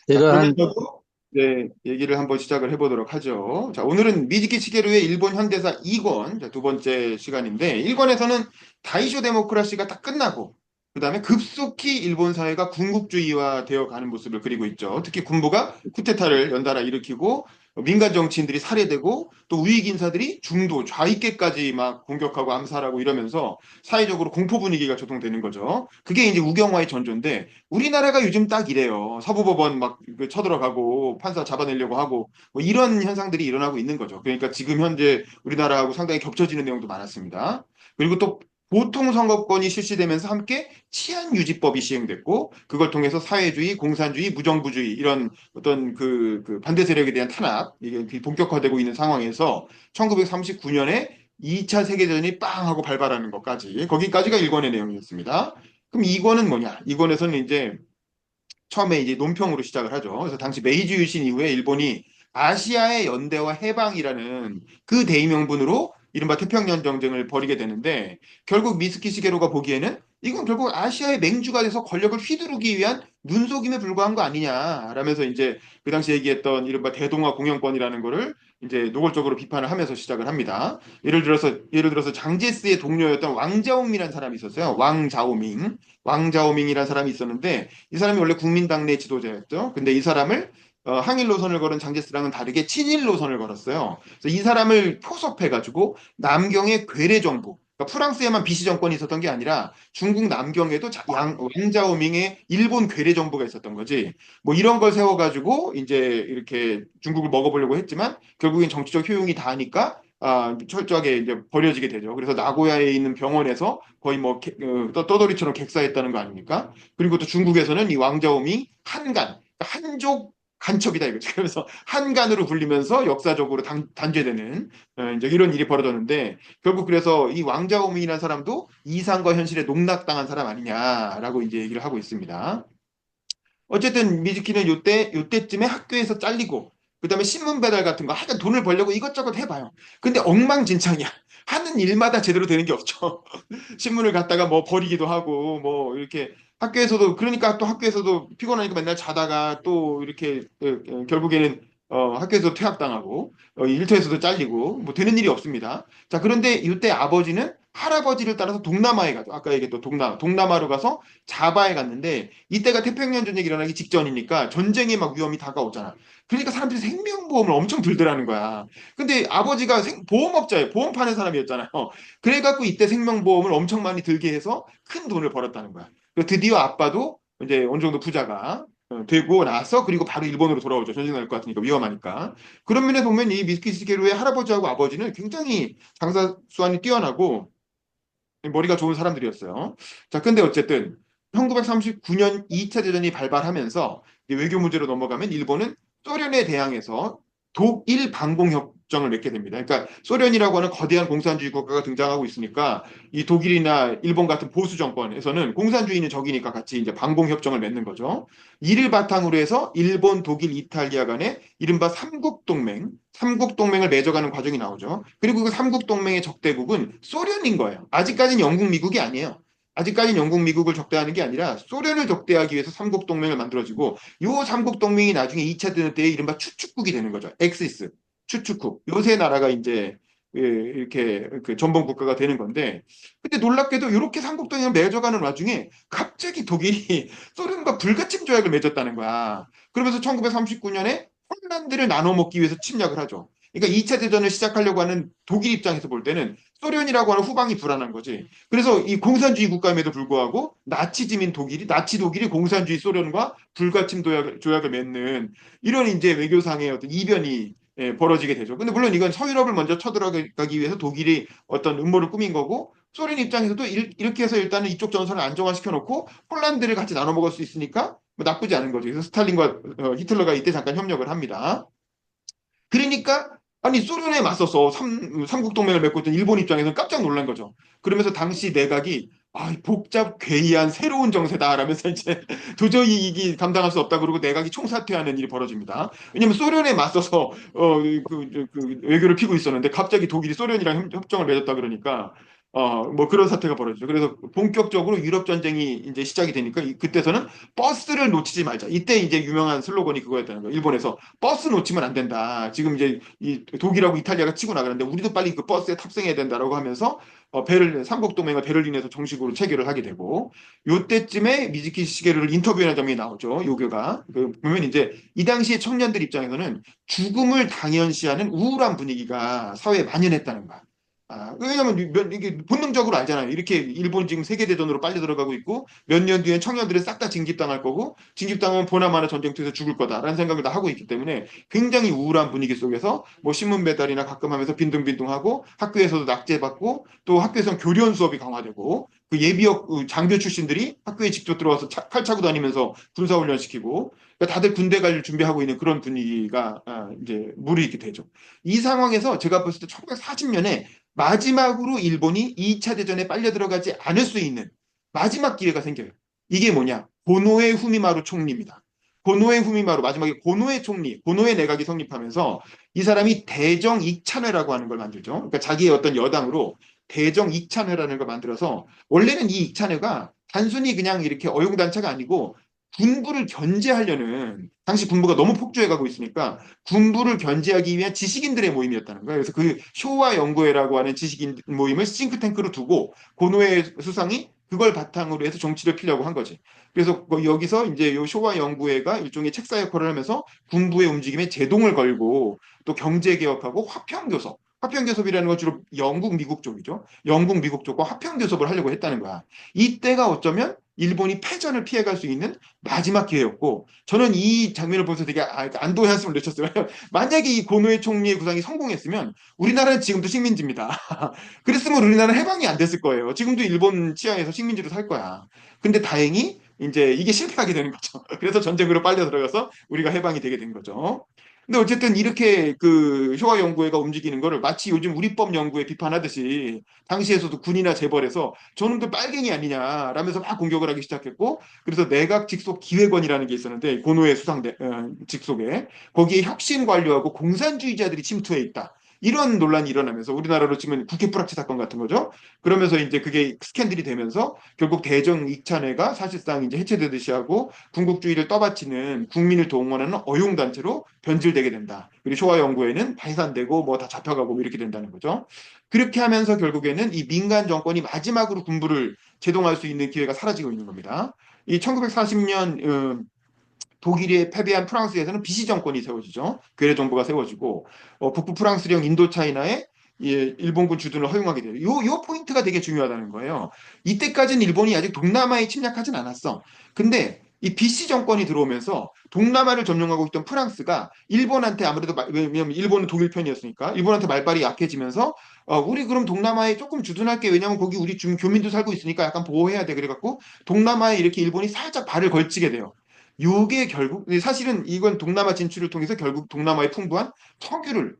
자, 제가 한, 그러면서도 네, 얘기를 한번 시작을 해보도록 하죠. 자, 오늘은 미즈키 시게루의 일본 현대사 2권, 자, 두 번째 시간인데, 1권에서는 다이쇼 데모크라시가 다 끝나고, 그 다음에 급속히 일본 사회가 군국주의화 되어 가는 모습을 그리고 있죠. 특히 군부가 쿠데타를 연달아 일으키고, 민간 정치인들이 살해되고, 또 우익 인사들이 중도, 좌익계까지 막 공격하고 암살하고 이러면서 사회적으로 공포 분위기가 조성되는 거죠. 그게 이제 우경화의 전조인데, 우리나라가 요즘 딱 이래요. 사법법원 막그 쳐들어가고 판사 잡아내려고 하고 뭐 이런 현상들이 일어나고 있는 거죠. 그러니까 지금 현재 우리나라하고 상당히 겹쳐지는 내용도 많았습니다. 그리고 또 보통 선거권이 실시되면서 함께 치안유지법이 시행됐고 그걸 통해서 사회주의, 공산주의, 무정부주의 이런 어떤 그 반대 세력에 대한 탄압 이게 본격화되고 있는 상황에서 1939년에 2차 세계대전이 빵 하고 발발하는 것까지 거기까지가 1권의 내용이었습니다. 그럼 2권은 뭐냐? 2권에서는 이제 처음에 이제 논평으로 시작을 하죠. 그래서 당시 메이지 유신 이후에 일본이 아시아의 연대와 해방이라는 그 대의명분으로 이른바 태평양 전쟁을 벌이게 되는데 결국 미스키 시게로가 보기에는 이건 결국 아시아의 맹주가 돼서 권력을 휘두르기 위한 눈속임에 불과한 거 아니냐라면서 이제 그 당시 얘기했던 이른바 대동아 공영권이라는 거를 이제 노골적으로 비판을 하면서 시작을 합니다. 예를 들어서 장제스의 동료였던 왕자오밍이라는 사람이 있었어요. 왕자오밍이라는 사람이 있었는데 이 사람이 원래 국민당내 지도자였죠. 근데 이 사람을 항일 노선을 걸은 장제스랑은 다르게 친일 노선을 걸었어요. 그래서 이 사람을 포섭해가지고 남경의 괴뢰 정부, 그러니까 프랑스에만 비시 정권이 있었던 게 아니라 중국 남경에도 왕자오밍의 일본 괴뢰 정부가 있었던 거지. 뭐 이런 걸 세워가지고 이제 이렇게 중국을 먹어보려고 했지만 결국엔 정치적 효용이 다하니까 철저하게 이제 버려지게 되죠. 그래서 나고야에 있는 병원에서 거의 뭐 떠돌이처럼 객사했다는 거 아닙니까? 그리고 또 중국에서는 이 왕자옴이 한간, 그러니까 한족 간첩이다 이거죠. 그래서 한간으로 불리면서 역사적으로 단죄되는 이제 이런 일이 벌어졌는데 결국 그래서 이 왕자오밍이라는 사람도 이상과 현실에 농락당한 사람 아니냐라고 이제 얘기를 하고 있습니다. 어쨌든 미즈키는 요때쯤에 학교에서 잘리고 그다음에 신문 배달 같은 거 하여간 돈을 벌려고 이것저것 해봐요. 근데 엉망진창이야. 하는 일마다 제대로 되는 게 없죠. 신문을 갖다가 뭐 버리기도 하고 뭐 이렇게 학교에서도 그러니까 또 학교에서도 피곤하니까 맨날 자다가 또 이렇게 결국에는 학교에서 퇴학당하고 일터에서도 잘리고 뭐 되는 일이 없습니다. 자 그런데 이때 아버지는 할아버지를 따라서 동남아에 가죠. 아까 얘기했던 동남아로 가서 자바에 갔는데 이때가 태평양 전쟁이 일어나기 직전이니까 전쟁의 막 위험이 다가오잖아. 그러니까 사람들이 생명보험을 엄청 들더라는 거야. 근데 아버지가 보험업자예요. 보험 파는 사람이었잖아요. 그래갖고 이때 생명보험을 엄청 많이 들게 해서 큰 돈을 벌었다는 거야. 드디어 아빠도 이제 어느 정도 부자가 되고 나서 그리고 바로 일본으로 돌아오죠. 전쟁 날 것 같으니까 위험하니까. 그런 면에 보면 이 미스키 시게루의 할아버지하고 아버지는 굉장히 장사 수완이 뛰어나고 머리가 좋은 사람들이었어요. 자, 근데 어쨌든 1939년 2차 대전이 발발하면서 외교 문제로 넘어가면 일본은 소련에 대항해서 독일 반공 협정을 맺게 됩니다. 그러니까 소련이라고 하는 거대한 공산주의 국가가 등장하고 있으니까 이 독일이나 일본 같은 보수 정권에서는 공산주의는 적이니까 같이 이제 반공 협정을 맺는 거죠. 이를 바탕으로 해서 일본, 독일, 이탈리아 간의 이른바 삼국동맹을 맺어가는 과정이 나오죠. 그리고 그 삼국동맹의 적대국은 소련인 거예요. 아직까지는 영국, 미국이 아니에요. 아직까지는 영국, 미국을 적대하는 게 아니라 소련을 적대하기 위해서 삼국동맹을 만들어지고 요 삼국동맹이 나중에 2차 대전 때에 이른바 추축국이 되는 거죠. 엑시스, 추축국. 요 세 나라가 이제 이렇게 그 전범 국가가 되는 건데 근데 놀랍게도 이렇게 삼국동맹을 맺어가는 와중에 갑자기 독일이 소련과 불가침 조약을 맺었다는 거야. 그러면서 1939년에 폴란드를 나눠 먹기 위해서 침략을 하죠. 그러니까 2차 대전을 시작하려고 하는 독일 입장에서 볼 때는 소련이라고 하는 후방이 불안한 거지. 그래서 이 공산주의 국가임에도 불구하고 나치 독일이 공산주의 소련과 불가침 조약을 맺는 이런 이제 외교상의 어떤 이변이 벌어지게 되죠. 근데 물론 이건 서유럽을 먼저 쳐들어가기 위해서 독일이 어떤 음모를 꾸민 거고 소련 입장에서도 이렇게 해서 일단은 이쪽 전선을 안정화시켜 놓고 폴란드를 같이 나눠 먹을 수 있으니까 뭐 나쁘지 않은 거죠. 그래서 스탈린과 히틀러가 이때 잠깐 협력을 합니다. 그러니까 아니 소련에 맞서서 삼국동맹을 맺고 있던 일본 입장에서는 깜짝 놀란 거죠. 그러면서 당시 내각이 복잡 괴이한 새로운 정세다라면서 이제 도저히 이게 감당할 수 없다 그러고 내각이 총사퇴하는 일이 벌어집니다. 왜냐면 소련에 맞서서 그 외교를 피고 있었는데 갑자기 독일이 소련이랑 협정을 맺었다 그러니까 뭐 그런 사태가 벌어지죠. 그래서 본격적으로 유럽 전쟁이 이제 시작이 되니까 그때서는 버스를 놓치지 말자. 이때 이제 유명한 슬로건이 그거였다는 거예요. 일본에서 버스 놓치면 안 된다. 지금 이제 이 독일하고 이탈리아가 치고 나가는데 우리도 빨리 그 버스에 탑승해야 된다라고 하면서 삼국 동맹을 베를린에서 정식으로 체결을 하게 되고 요때쯤에 미즈키 시게루를 인터뷰하는 장면이 나오죠. 요교가 보면 이제 이 당시에 청년들 입장에서는 죽음을 당연시하는 우울한 분위기가 사회에 만연했다는 거야. 왜냐면 이게 본능적으로 알잖아요. 이렇게 일본 지금 세계대전으로 빨리 들어가고 있고 몇 년 뒤엔 청년들은 싹 다 징집당할 거고 징집당하면 보나마나 전쟁터에서 죽을 거다라는 생각을 다 하고 있기 때문에 굉장히 우울한 분위기 속에서 뭐 신문 배달이나 가끔 하면서 빈둥빈둥하고 학교에서도 낙제받고 또 학교에서는 교련 수업이 강화되고 그 예비역 장교 출신들이 학교에 직접 들어와서 칼 차고 다니면서 군사훈련 시키고 그러니까 다들 군대 갈 준비하고 있는 그런 분위기가 이제 무르익게 되죠. 이 상황에서 제가 봤을 때 1940년에 마지막으로 일본이 2차 대전에 빨려 들어가지 않을 수 있는 마지막 기회가 생겨요. 이게 뭐냐? 고노에 후미마루 총리입니다. 고노에 후미마루 마지막에 고노에 총리, 고노에 내각이 성립하면서 이 사람이 대정 익찬회라고 하는 걸 만들죠. 그러니까 자기의 어떤 여당으로 대정 익찬회라는 걸 만들어서 원래는 이 익찬회가 단순히 그냥 이렇게 어용단체가 아니고 군부를 견제하려는 당시 군부가 너무 폭주해가고 있으니까 군부를 견제하기 위한 지식인들의 모임이었다는 거예요. 그래서 그 쇼와 연구회라고 하는 지식인 모임을 싱크탱크로 두고 고노에 수상이 그걸 바탕으로 해서 정치를 피려고 한 거지. 그래서 여기서 이제 요 쇼와 연구회가 일종의 책사 역할을 하면서 군부의 움직임에 제동을 걸고 또 경제 개혁하고 화평교섭. 화평교섭이라는 건 주로 영국, 미국 쪽이죠. 영국, 미국 쪽과 화평교섭을 하려고 했다는 거야. 이때가 어쩌면 일본이 패전을 피해갈 수 있는 마지막 기회였고 저는 이 장면을 보면서 되게 안도의 한숨을 내쳤어요. 만약에 이 고노에 총리의 구상이 성공했으면 우리나라는 지금도 식민지입니다. 그랬으면 우리나라는 해방이 안 됐을 거예요. 지금도 일본 치하에서 식민지로 살 거야. 근데 다행히 이제 이게 실패하게 되는 거죠. 그래서 전쟁으로 빨려 들어가서 우리가 해방이 되게 된 거죠. 근데 어쨌든 이렇게 그 쇼와 연구회가 움직이는 거를 마치 요즘 우리법 연구회 비판하듯이 당시에서도 군이나 재벌에서 저놈들 빨갱이 아니냐라면서 막 공격을 하기 시작했고 그래서 내각 직속 기획원이라는 게 있었는데 고노의 직속에 거기에 혁신 관료하고 공산주의자들이 침투해 있다. 이런 논란이 일어나면서 우리나라로 치면 국회 불합치 사건 같은 거죠. 그러면서 이제 그게 스캔들이 되면서 결국 대정 익찬회가 사실상 이제 해체되듯이 하고 군국주의를 떠받치는 국민을 동원하는 어용단체로 변질되게 된다. 그리고 쇼와 연구회는 해산되고 뭐 다 잡혀가고 뭐 이렇게 된다는 거죠. 그렇게 하면서 결국에는 이 민간 정권이 마지막으로 군부를 제동할 수 있는 기회가 사라지고 있는 겁니다. 이 1940년 독일에 패배한 프랑스에서는 비시 정권이 세워지죠. 괴뢰 정부가 세워지고 북부 프랑스령 인도차이나에 일본군 주둔을 허용하게 돼요. 요 포인트가 되게 중요하다는 거예요. 이때까지는 일본이 아직 동남아에 침략하진 않았어. 근데 이 비시 정권이 들어오면서 동남아를 점령하고 있던 프랑스가 일본한테 아무래도 왜냐면 일본은 독일 편이었으니까 일본한테 말발이 약해지면서 우리 그럼 동남아에 조금 주둔할게. 왜냐면 거기 우리 교민도 살고 있으니까 약간 보호해야 돼. 그래갖고 동남아에 이렇게 일본이 살짝 발을 걸치게 돼요. 요게 결국 사실은 이건 동남아 진출을 통해서 결국 동남아의 풍부한 석유를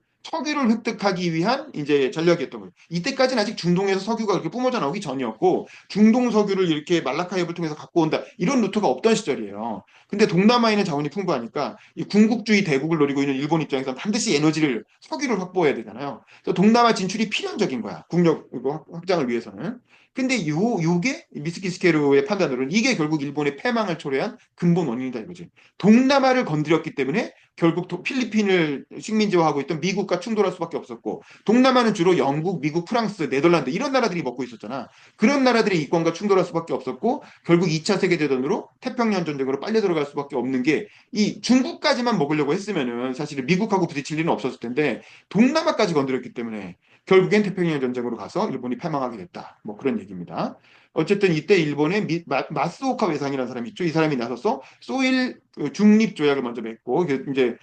획득하기 위한 이제 전략이었던 거예요. 이때까지는 아직 중동에서 석유가 그렇게 뿜어져 나오기 전이었고 중동 석유를 이렇게 말라카 협을 통해서 갖고 온다 이런 루트가 없던 시절이에요. 근데 동남아에는 자원이 풍부하니까 이 군국주의 대국을 노리고 있는 일본 입장에서는 반드시 석유를 확보해야 되잖아요. 그래서 동남아 진출이 필연적인 거야. 국력 확장을 위해서는. 근데 요게 미스키스케르의 판단으로는 이게 결국 일본의 패망을 초래한 근본 원인이다 이거지. 동남아를 건드렸기 때문에 결국 필리핀을 식민지화하고 있던 미국과 충돌할 수밖에 없었고 동남아는 주로 영국, 미국, 프랑스, 네덜란드 이런 나라들이 먹고 있었잖아. 그런 나라들의 이권과 충돌할 수밖에 없었고 결국 2차 세계대전으로 태평양 전쟁으로 빨려 들어갈 수밖에 없는 게 이 중국까지만 먹으려고 했으면은 사실은 미국하고 부딪힐 일은 없었을 텐데 동남아까지 건드렸기 때문에 결국엔 태평양 전쟁으로 가서 일본이 패망하게 됐다. 뭐 그런 얘기입니다. 어쨌든 이때 일본의 마스오카 외상이라는 사람이 있죠. 이 사람이 나서서 소일 중립 조약을 먼저 맺고 이제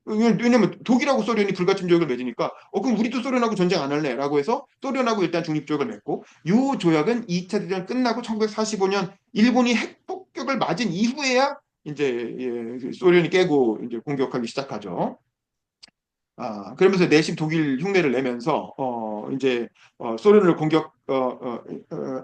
왜냐면 독일하고 소련이 불가침 조약을 맺으니까 그럼 우리도 소련하고 전쟁 안 할래라고 해서 소련하고 일단 중립 조약을 맺고 이 조약은 2차 대전 끝나고 1945년 일본이 핵폭격을 맞은 이후에야 이제 소련이 깨고 이제 공격하기 시작하죠. 그러면서 내심 독일 흉내를 내면서 이제 소련을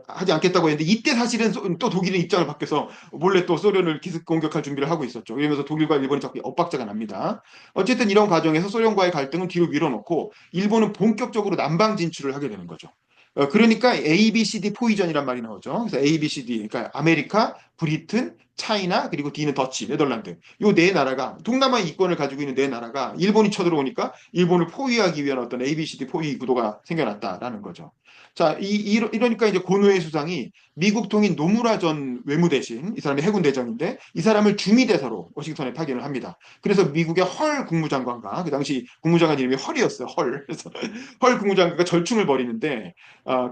하지 않겠다고 했는데 이때 사실은 또 독일의 입장을 바뀌어서 몰래 또 소련을 기습 공격할 준비를 하고 있었죠. 이러면서 독일과 일본이 자꾸 엇박자가 납니다. 어쨌든 이런 과정에서 소련과의 갈등은 뒤로 밀어놓고 일본은 본격적으로 남방 진출을 하게 되는 거죠. 그러니까 ABCD 포이전이란 말이 나오죠. 그래서 ABCD, 그러니까 아메리카, 브리튼, 차이나, 그리고 D는 더치, 네덜란드. 요 네 나라가, 동남아 이권을 가지고 있는 네 나라가 일본이 쳐들어오니까 일본을 포위하기 위한 어떤 ABCD 포위 구도가 생겨났다라는 거죠. 자, 이러니까 이제 고노에 수상이 미국 통인 노무라 전 외무대신, 이 사람이 해군 대장인데, 이 사람을 주미대사로 워싱턴에 파견을 합니다. 그래서 미국의 헐 국무장관과, 그 당시 국무장관 이름이 헐이었어요, 헐. 그래서 헐 국무장관과 절충을 벌이는데,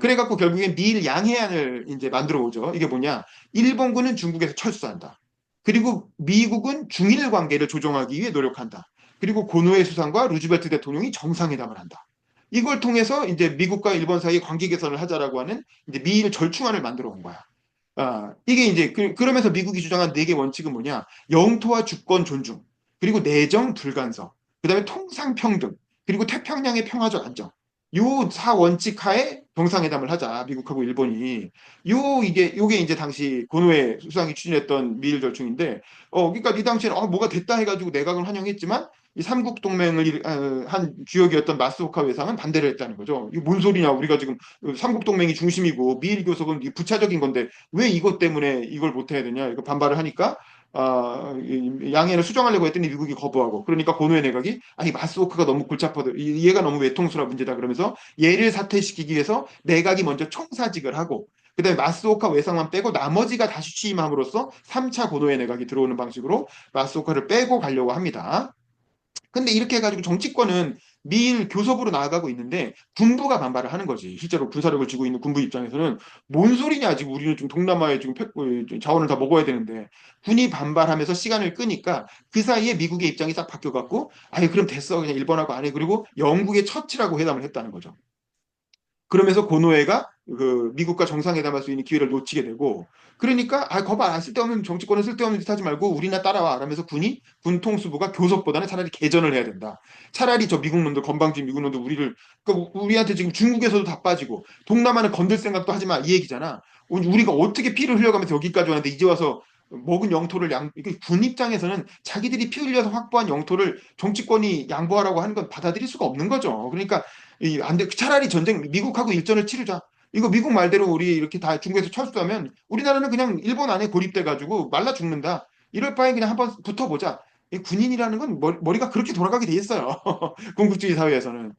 그래갖고 결국엔 미일 양해안을 이제 만들어 오죠. 이게 뭐냐? 일본군은 중국에서 철수한다. 그리고 미국은 중일 관계를 조정하기 위해 노력한다. 그리고 고노에 수상과 루즈벨트 대통령이 정상회담을 한다. 이걸 통해서 이제 미국과 일본 사이 관계 개선을 하자라고 하는 이제 미일 절충안을 만들어 온 거야. 이게 이제 그러면서 미국이 주장한 네 개 원칙은 뭐냐? 영토와 주권 존중, 그리고 내정 불간섭, 그다음에 통상 평등, 그리고 태평양의 평화적 안정. 요 사 원칙 하에 정상회담을 하자, 미국하고 일본이. 요게 이제 당시 고노에 수상이 추진했던 미일 절충인데, 그러니까 이 당시에는 뭐가 됐다 해가지고 내각을 환영했지만 이 삼국 동맹을 한 주역이었던 마스오카 외상은 반대를 했다는 거죠. 이게 뭔 소리냐? 우리가 지금 삼국 동맹이 중심이고 미일 교섭은 부차적인 건데 왜 이것 때문에 이걸 못 해야 되냐? 이거 반발을 하니까 양해를 수정하려고 했더니 미국이 거부하고 그러니까 고노에 내각이 아니 마스오카가 너무 골치 아파도 얘가 너무 외통수라 문제다 그러면서 얘를 사퇴시키기 위해서 내각이 먼저 총사직을 하고 그다음에 마스오카 외상만 빼고 나머지가 다시 취임함으로써 3차 고노에 내각이 들어오는 방식으로 마스오카를 빼고 가려고 합니다. 근데 이렇게 해가지고 정치권은 미일 교섭으로 나아가고 있는데 군부가 반발을 하는 거지. 실제로 군사력을 쥐고 있는 군부 입장에서는 뭔 소리냐. 지금 우리는 지금 동남아에 지금 자원을 다 먹어야 되는데 군이 반발하면서 시간을 끄니까 그 사이에 미국의 입장이 싹 바뀌어갖고 아유 그럼 됐어 그냥 일본하고 안 해. 그리고 영국의 처치라고 회담을 했다는 거죠. 그러면서 고노에가 그 미국과 정상회담할 수 있는 기회를 놓치게 되고 그러니까 거봐 쓸데없는 정치권은 쓸데없는 짓 하지 말고 우리나 따라와 라면서 군 통수부가 교섭보다는 차라리 개전을 해야 된다. 차라리 저 미국 놈들 건방진 미국 놈들 그러니까 우리한테 지금 중국에서도 다 빠지고 동남아는 건들 생각도 하지 마 이 얘기잖아. 우리가 어떻게 피를 흘려가면서 여기까지 왔는데 이제 와서 먹은 영토를 군 입장에서는 자기들이 피 흘려서 확보한 영토를 정치권이 양보하라고 하는 건 받아들일 수가 없는 거죠. 그러니까 안 돼. 차라리 미국하고 일전을 치르자. 이거 미국 말대로 우리 이렇게 다 중국에서 철수하면 우리나라는 그냥 일본 안에 고립돼가지고 말라 죽는다. 이럴 바에 그냥 한번 붙어보자. 이 군인이라는 건 머리가 그렇게 돌아가게 돼 있어요. 군국주의 사회에서는.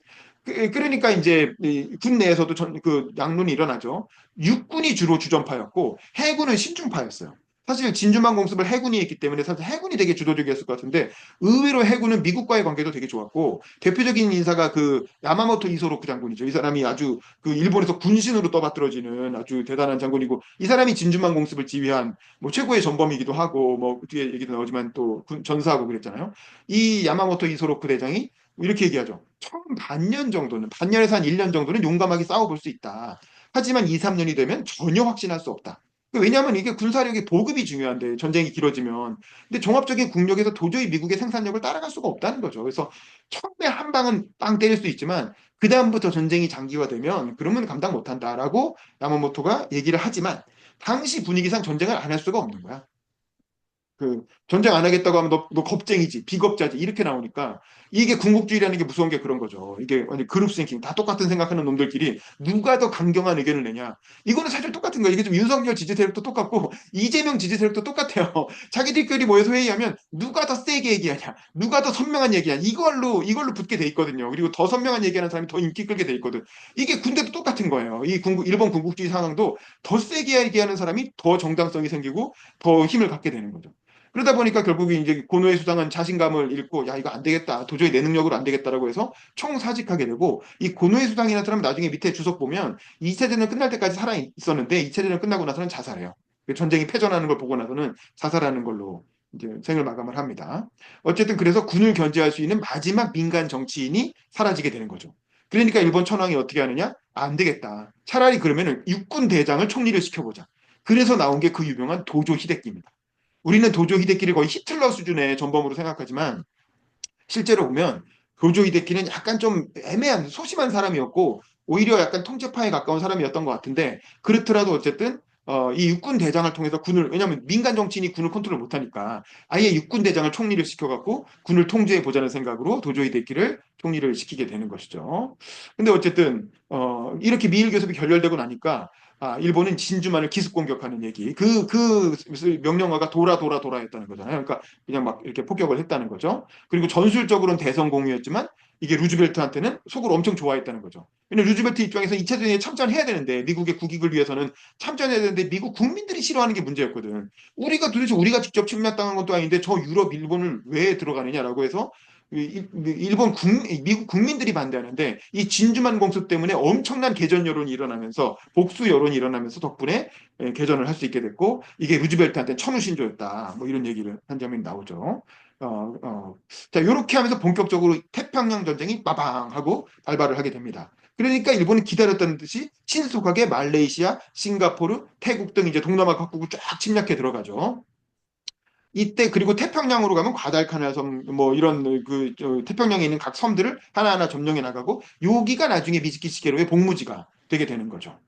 그러니까 이제 군 내에서도 그 양론이 일어나죠. 육군이 주로 주전파였고 해군은 신중파였어요. 사실 진주만 공습을 해군이 했기 때문에 사실 해군이 되게 주도적이었을 것 같은데 의외로 해군은 미국과의 관계도 되게 좋았고 대표적인 인사가 그 야마모토 이소로크 장군이죠. 이 사람이 아주 그 일본에서 군신으로 떠받들어지는 아주 대단한 장군이고 이 사람이 진주만 공습을 지휘한 뭐 최고의 전범이기도 하고 뭐 뒤에 얘기도 나오지만 또 전사하고 그랬잖아요. 이 야마모토 이소로크 대장이 이렇게 얘기하죠. 처음 반년에서 한 1년 정도는 용감하게 싸워볼 수 있다. 하지만 2, 3년이 되면 전혀 확신할 수 없다. 왜냐하면 이게 군사력의 보급이 중요한데 전쟁이 길어지면 근데 종합적인 국력에서 도저히 미국의 생산력을 따라갈 수가 없다는 거죠. 그래서 처음에 한 방은 빵 때릴 수 있지만 그 다음부터 전쟁이 장기화되면 그러면 감당 못한다라고 야마모토가 얘기를 하지만 당시 분위기상 전쟁을 안 할 수가 없는 거야. 그 전쟁 안 하겠다고 하면 너 겁쟁이지, 비겁자지 이렇게 나오니까 이게 군국주의라는 게 무서운 게 그런 거죠. 이게 완전 그룹 싱킹 다 똑같은 생각하는 놈들끼리 누가 더 강경한 의견을 내냐. 이거는 사실 똑같은 거예요. 이게 좀 윤석열 지지 세력도 똑같고 이재명 지지 세력도 똑같아요. 자기들끼리 모여서 회의하면 누가 더 세게 얘기하냐, 누가 더 선명한 얘기냐 이걸로 붙게 돼 있거든요. 그리고 더 선명한 얘기하는 사람이 더 인기 끌게 돼 있거든. 이게 군대도 똑같은 거예요. 일본 군국주의 상황도 더 세게 얘기하는 사람이 더 정당성이 생기고 더 힘을 갖게 되는 거죠. 그러다 보니까 결국에 이제 고노의 수장은 자신감을 잃고 야 이거 안 되겠다 도저히 내 능력으로 안 되겠다라고 해서 총사직하게 되고 이 고노의 수장이라는 사람은 나중에 밑에 주석 보면 2차 대전 끝날 때까지 살아 있었는데 2차 대전 끝나고 나서는 자살해요. 전쟁이 패전하는 걸 보고 나서는 자살하는 걸로 이제 생을 마감을 합니다. 어쨌든 그래서 군을 견제할 수 있는 마지막 민간 정치인이 사라지게 되는 거죠. 그러니까 일본 천황이 어떻게 하느냐? 안 되겠다. 차라리 그러면은 육군 대장을 총리를 시켜보자. 그래서 나온 게 그 유명한 도조 히데키입니다. 우리는 도조 히데키를 거의 히틀러 수준의 전범으로 생각하지만 실제로 보면 도조 히데키는 약간 좀 애매한 소심한 사람이었고 오히려 약간 통제파에 가까운 사람이었던 것 같은데 그렇더라도 어쨌든 이 육군 대장을 통해서 왜냐하면 민간 정치인이 군을 컨트롤 못하니까 아예 육군 대장을 총리를 시켜갖고 군을 통제해 보자는 생각으로 도조 히데키를 총리를 시키게 되는 것이죠. 근데 어쨌든 이렇게 미일 교섭이 결렬되고 나니까 일본은 진주만을 기습 공격하는 얘기. 그 명령어가 도라 도라 도라였다는 거잖아요. 그러니까 그냥 막 이렇게 폭격을 했다는 거죠. 그리고 전술적으로는 대성공이었지만 이게 루즈벨트한테는 속으로 엄청 좋아했다는 거죠. 왜냐면 루즈벨트 입장에서 2차 대전에 참전해야 되는데 미국의 국익을 위해서는 참전해야 되는데 미국 국민들이 싫어하는 게 문제였거든. 우리가 직접 침략당한 것도 아닌데 저 유럽, 일본을 왜 들어가느냐라고 해서 미국 국민들이 반대하는데 이 진주만 공습 때문에 엄청난 개전 여론이 일어나면서 복수 여론이 일어나면서 덕분에 개전을 할 수 있게 됐고 이게 루즈벨트한테 천우신조였다. 뭐 이런 얘기를 한 점이 나오죠. 어, 어. 자, 이렇게 하면서 본격적으로 태평양 전쟁이 빠방 하고 발발을 하게 됩니다. 그러니까 일본은 기다렸다는 듯이 신속하게 말레이시아, 싱가포르, 태국 등 이제 동남아 각국을 쫙 침략해 들어가죠. 이때 그리고 태평양으로 가면 과달카날 섬 뭐 이런 태평양에 있는 각 섬들을 하나하나 점령해 나가고 여기가 나중에 미즈키시게로의 복무지가 되게 되는 거죠.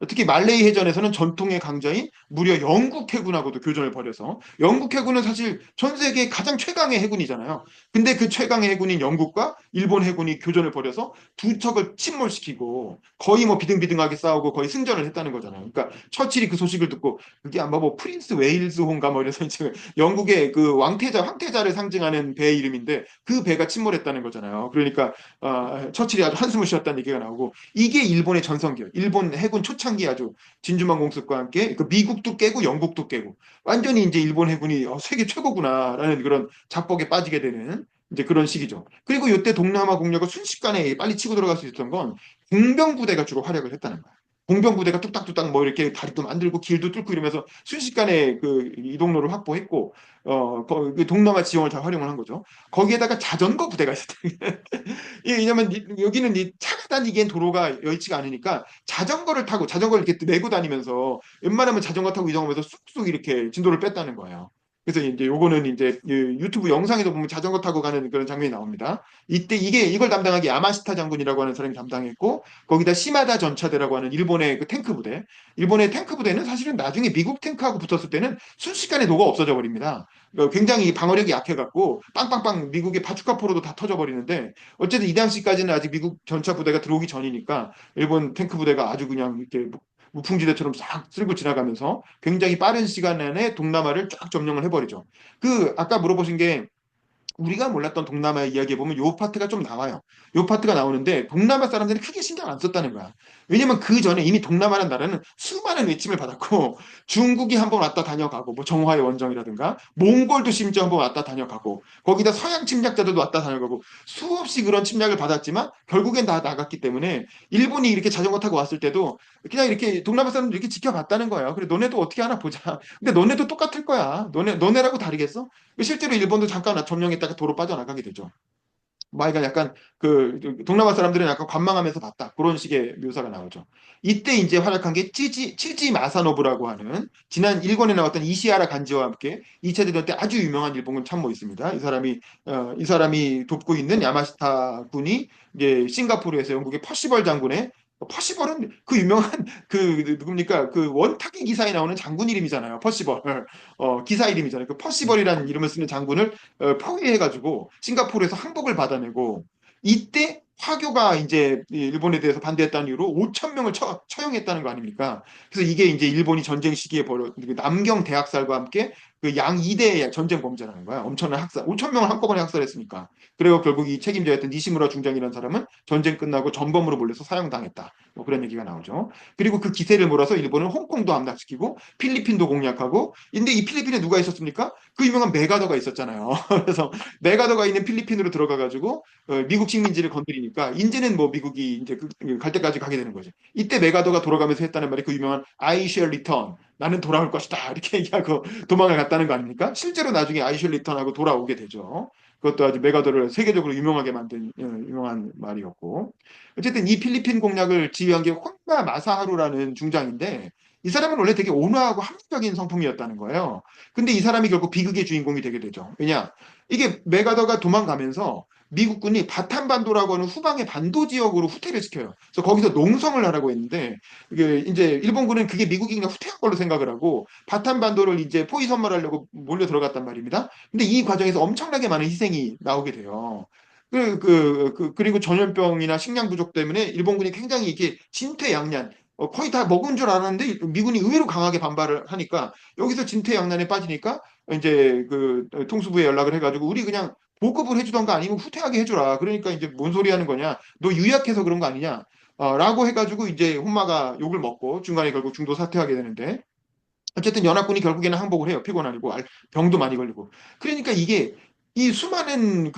특히 말레이 해전에서는 전통의 강자인 무려 영국 해군하고도 교전을 벌여서 영국 해군은 사실 전 세계 가장 최강의 해군이잖아요. 근데 그 최강의 해군인 영국과 일본 해군이 교전을 벌여서 두 척을 침몰시키고 거의 뭐 비등비등하게 싸우고 거의 승전을 했다는 거잖아요. 그러니까 처칠이 그 소식을 듣고 그게 아마 뭐 프린스 웨일즈 호인가 뭐 이래서 이제 영국의 그 황태자를 상징하는 배 이름인데 그 배가 침몰했다는 거잖아요. 그러니까 처칠이 아주 한숨을 쉬었다는 얘기가 나오고 이게 일본의 전성기예요. 일본 해군 초창기 아주 진주만 공습과 함께 그 미국도 깨고 영국도 깨고 완전히 이제 일본 해군이 세계 최고구나라는 그런 자뻑에 빠지게 되는 이제 그런 시기죠. 그리고 이때 동남아 공격을 순식간에 빨리 치고 들어갈 수 있었던 건 공병 부대가 주로 활약을 했다는 거예요. 공병 부대가 뚝딱뚝딱 뭐 이렇게 다리도 만들고 길도 뚫고 이러면서 순식간에 그 이동로를 확보했고 그 동남아 지형을 잘 활용을 한 거죠. 거기에다가 자전거 부대가 있었다. 왜냐면 여기는 이 차가 다니기엔 도로가 여의치가 않으니까 자전거를 이렇게 메고 다니면서 웬만하면 자전거 타고 이동하면서 쑥쑥 이렇게 진도를 뺐다는 거예요. 그래서 이제 요거는 이제 유튜브 영상에도 보면 자전거 타고 가는 그런 장면이 나옵니다. 이때 이걸 담당하기 야마시타 장군이라고 하는 사람이 담당했고 거기다 시마다 전차대라고 하는 일본의 그 탱크 부대. 일본의 탱크 부대는 사실은 나중에 미국 탱크하고 붙었을 때는 순식간에 녹아 없어져 버립니다. 굉장히 방어력이 약해갖고 빵빵빵 미국의 바주카포로도 다 터져버리는데 어쨌든 이 당시까지는 아직 미국 전차 부대가 들어오기 전이니까 일본 탱크 부대가 아주 그냥 이렇게 무풍지대처럼 싹 쓸고 지나가면서 굉장히 빠른 시간 안에 동남아를 쫙 점령을 해버리죠. 아까 물어보신 게 우리가 몰랐던 동남아 이야기에 보면 요 파트가 좀 나와요. 요 파트가 나오는데 동남아 사람들이 크게 신경 안 썼다는 거야. 왜냐면 그 전에 이미 동남아라는 나라는 수많은 외침을 받았고 중국이 한번 왔다 다녀가고 뭐 정화의 원정이라든가 몽골도 심지어 한번 왔다 다녀가고 거기다 서양 침략자들도 왔다 다녀가고 수없이 그런 침략을 받았지만 결국엔 다 나갔기 때문에 일본이 이렇게 자전거 타고 왔을 때도 그냥 이렇게 동남아 사람들 이렇게 지켜봤다는 거예요. 그래 너네도 어떻게 하나 보자. 근데 너네도 똑같을 거야. 너네라고 다르겠어? 실제로 일본도 잠깐 점령했다가 도로 빠져나가게 되죠. 마이가 약간 동남아 사람들은 약간 관망하면서 봤다. 그런 식의 묘사가 나오죠. 이때 이제 활약한 게 치지 마사노부라고 하는 지난 일권에 나왔던 이시하라 간지와 함께 2차 대전 때 아주 유명한 일본군 참모 있습니다. 이 사람이 돕고 있는 야마시타 군이 이제 싱가포르에서 영국의 퍼시벌 장군의 퍼시벌은 그 유명한 누굽니까 그 원탁의 기사에 나오는 장군 이름이잖아요. 퍼시벌 기사 이름이잖아요. 그 퍼시벌이라는 이름을 쓰는 장군을 포위해가지고 싱가포르에서 항복을 받아내고 이때 화교가 이제 일본에 대해서 반대했다는 이유로 5천 명을 처형했다는 거 아닙니까? 그래서 이게 이제 일본이 전쟁 시기에 남경 대학살과 함께 그 양 2대의 전쟁 범죄라는 거야. 엄청난 학살. 5천 명을 한꺼번에 학살했으니까. 그리고 결국 이 책임자였던 니시무라 중장이라는 사람은 전쟁 끝나고 전범으로 몰려서 사형당했다. 뭐 그런 얘기가 나오죠. 그리고 그 기세를 몰아서 일본은 홍콩도 함락시키고 필리핀도 공략하고 근데 이 필리핀에 누가 있었습니까? 그 유명한 메가더가 있었잖아요. 그래서 메가더가 있는 필리핀으로 들어가가지고 미국 식민지를 건드리니까 이제는 뭐 미국이 이제 갈 때까지 가게 되는 거죠. 이때 메가더가 돌아가면서 했다는 말이 그 유명한 I shall return. 나는 돌아올 것이다. 이렇게 얘기하고 도망을 갔다는 거 아닙니까? 실제로 나중에 I shall return하고 돌아오게 되죠. 그것도 아주 메가더를 세계적으로 유명하게 만든 유명한 말이었고. 어쨌든 이 필리핀 공략을 지휘한 게 혼마 마사하루라는 중장인데 이 사람은 원래 되게 온화하고 합리적인 성품이었다는 거예요. 근데 이 사람이 결국 비극의 주인공이 되게 되죠. 왜냐? 이게 메가더가 도망가면서 미국군이 바탄반도라고 하는 후방의 반도 지역으로 후퇴를 시켜요. 그래서 거기서 농성을 하라고 했는데 이게 이제 일본군은 그게 미국이 그냥 후퇴한 걸로 생각을 하고 바탄반도를 이제 포위 선멸하려고 몰려 들어갔단 말입니다. 근데 이 과정에서 엄청나게 많은 희생이 나오게 돼요. 그리고 전염병이나 식량 부족 때문에 일본군이 굉장히 이게 진퇴양난, 거의 다 먹은 줄 알았는데 미군이 의외로 강하게 반발을 하니까 여기서 진퇴양난에 빠지니까 이제 통수부에 연락을 해가지고 우리 그냥 보급을 해주던가 아니면 후퇴하게 해주라. 그러니까 이제 뭔 소리 하는 거냐? 너 유약해서 그런 거 아니냐? 라고 해가지고 이제 혼마가 욕을 먹고 중간에 결국 중도 사퇴하게 되는데 어쨌든 연합군이 결국에는 항복을 해요. 피곤하고 병도 많이 걸리고. 그러니까 이게 이 수많은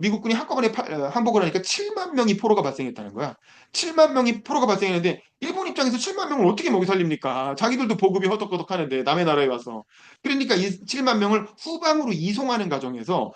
미국군이 한꺼번에 항복을 하니까 7만 명이 포로가 발생했다는 거야. 7만 명이 포로가 발생했는데 일본 입장에서 7만 명을 어떻게 먹이 살립니까? 자기들도 보급이 허덕허덕 하는데 남의 나라에 와서. 그러니까 이 7만 명을 후방으로 이송하는 과정에서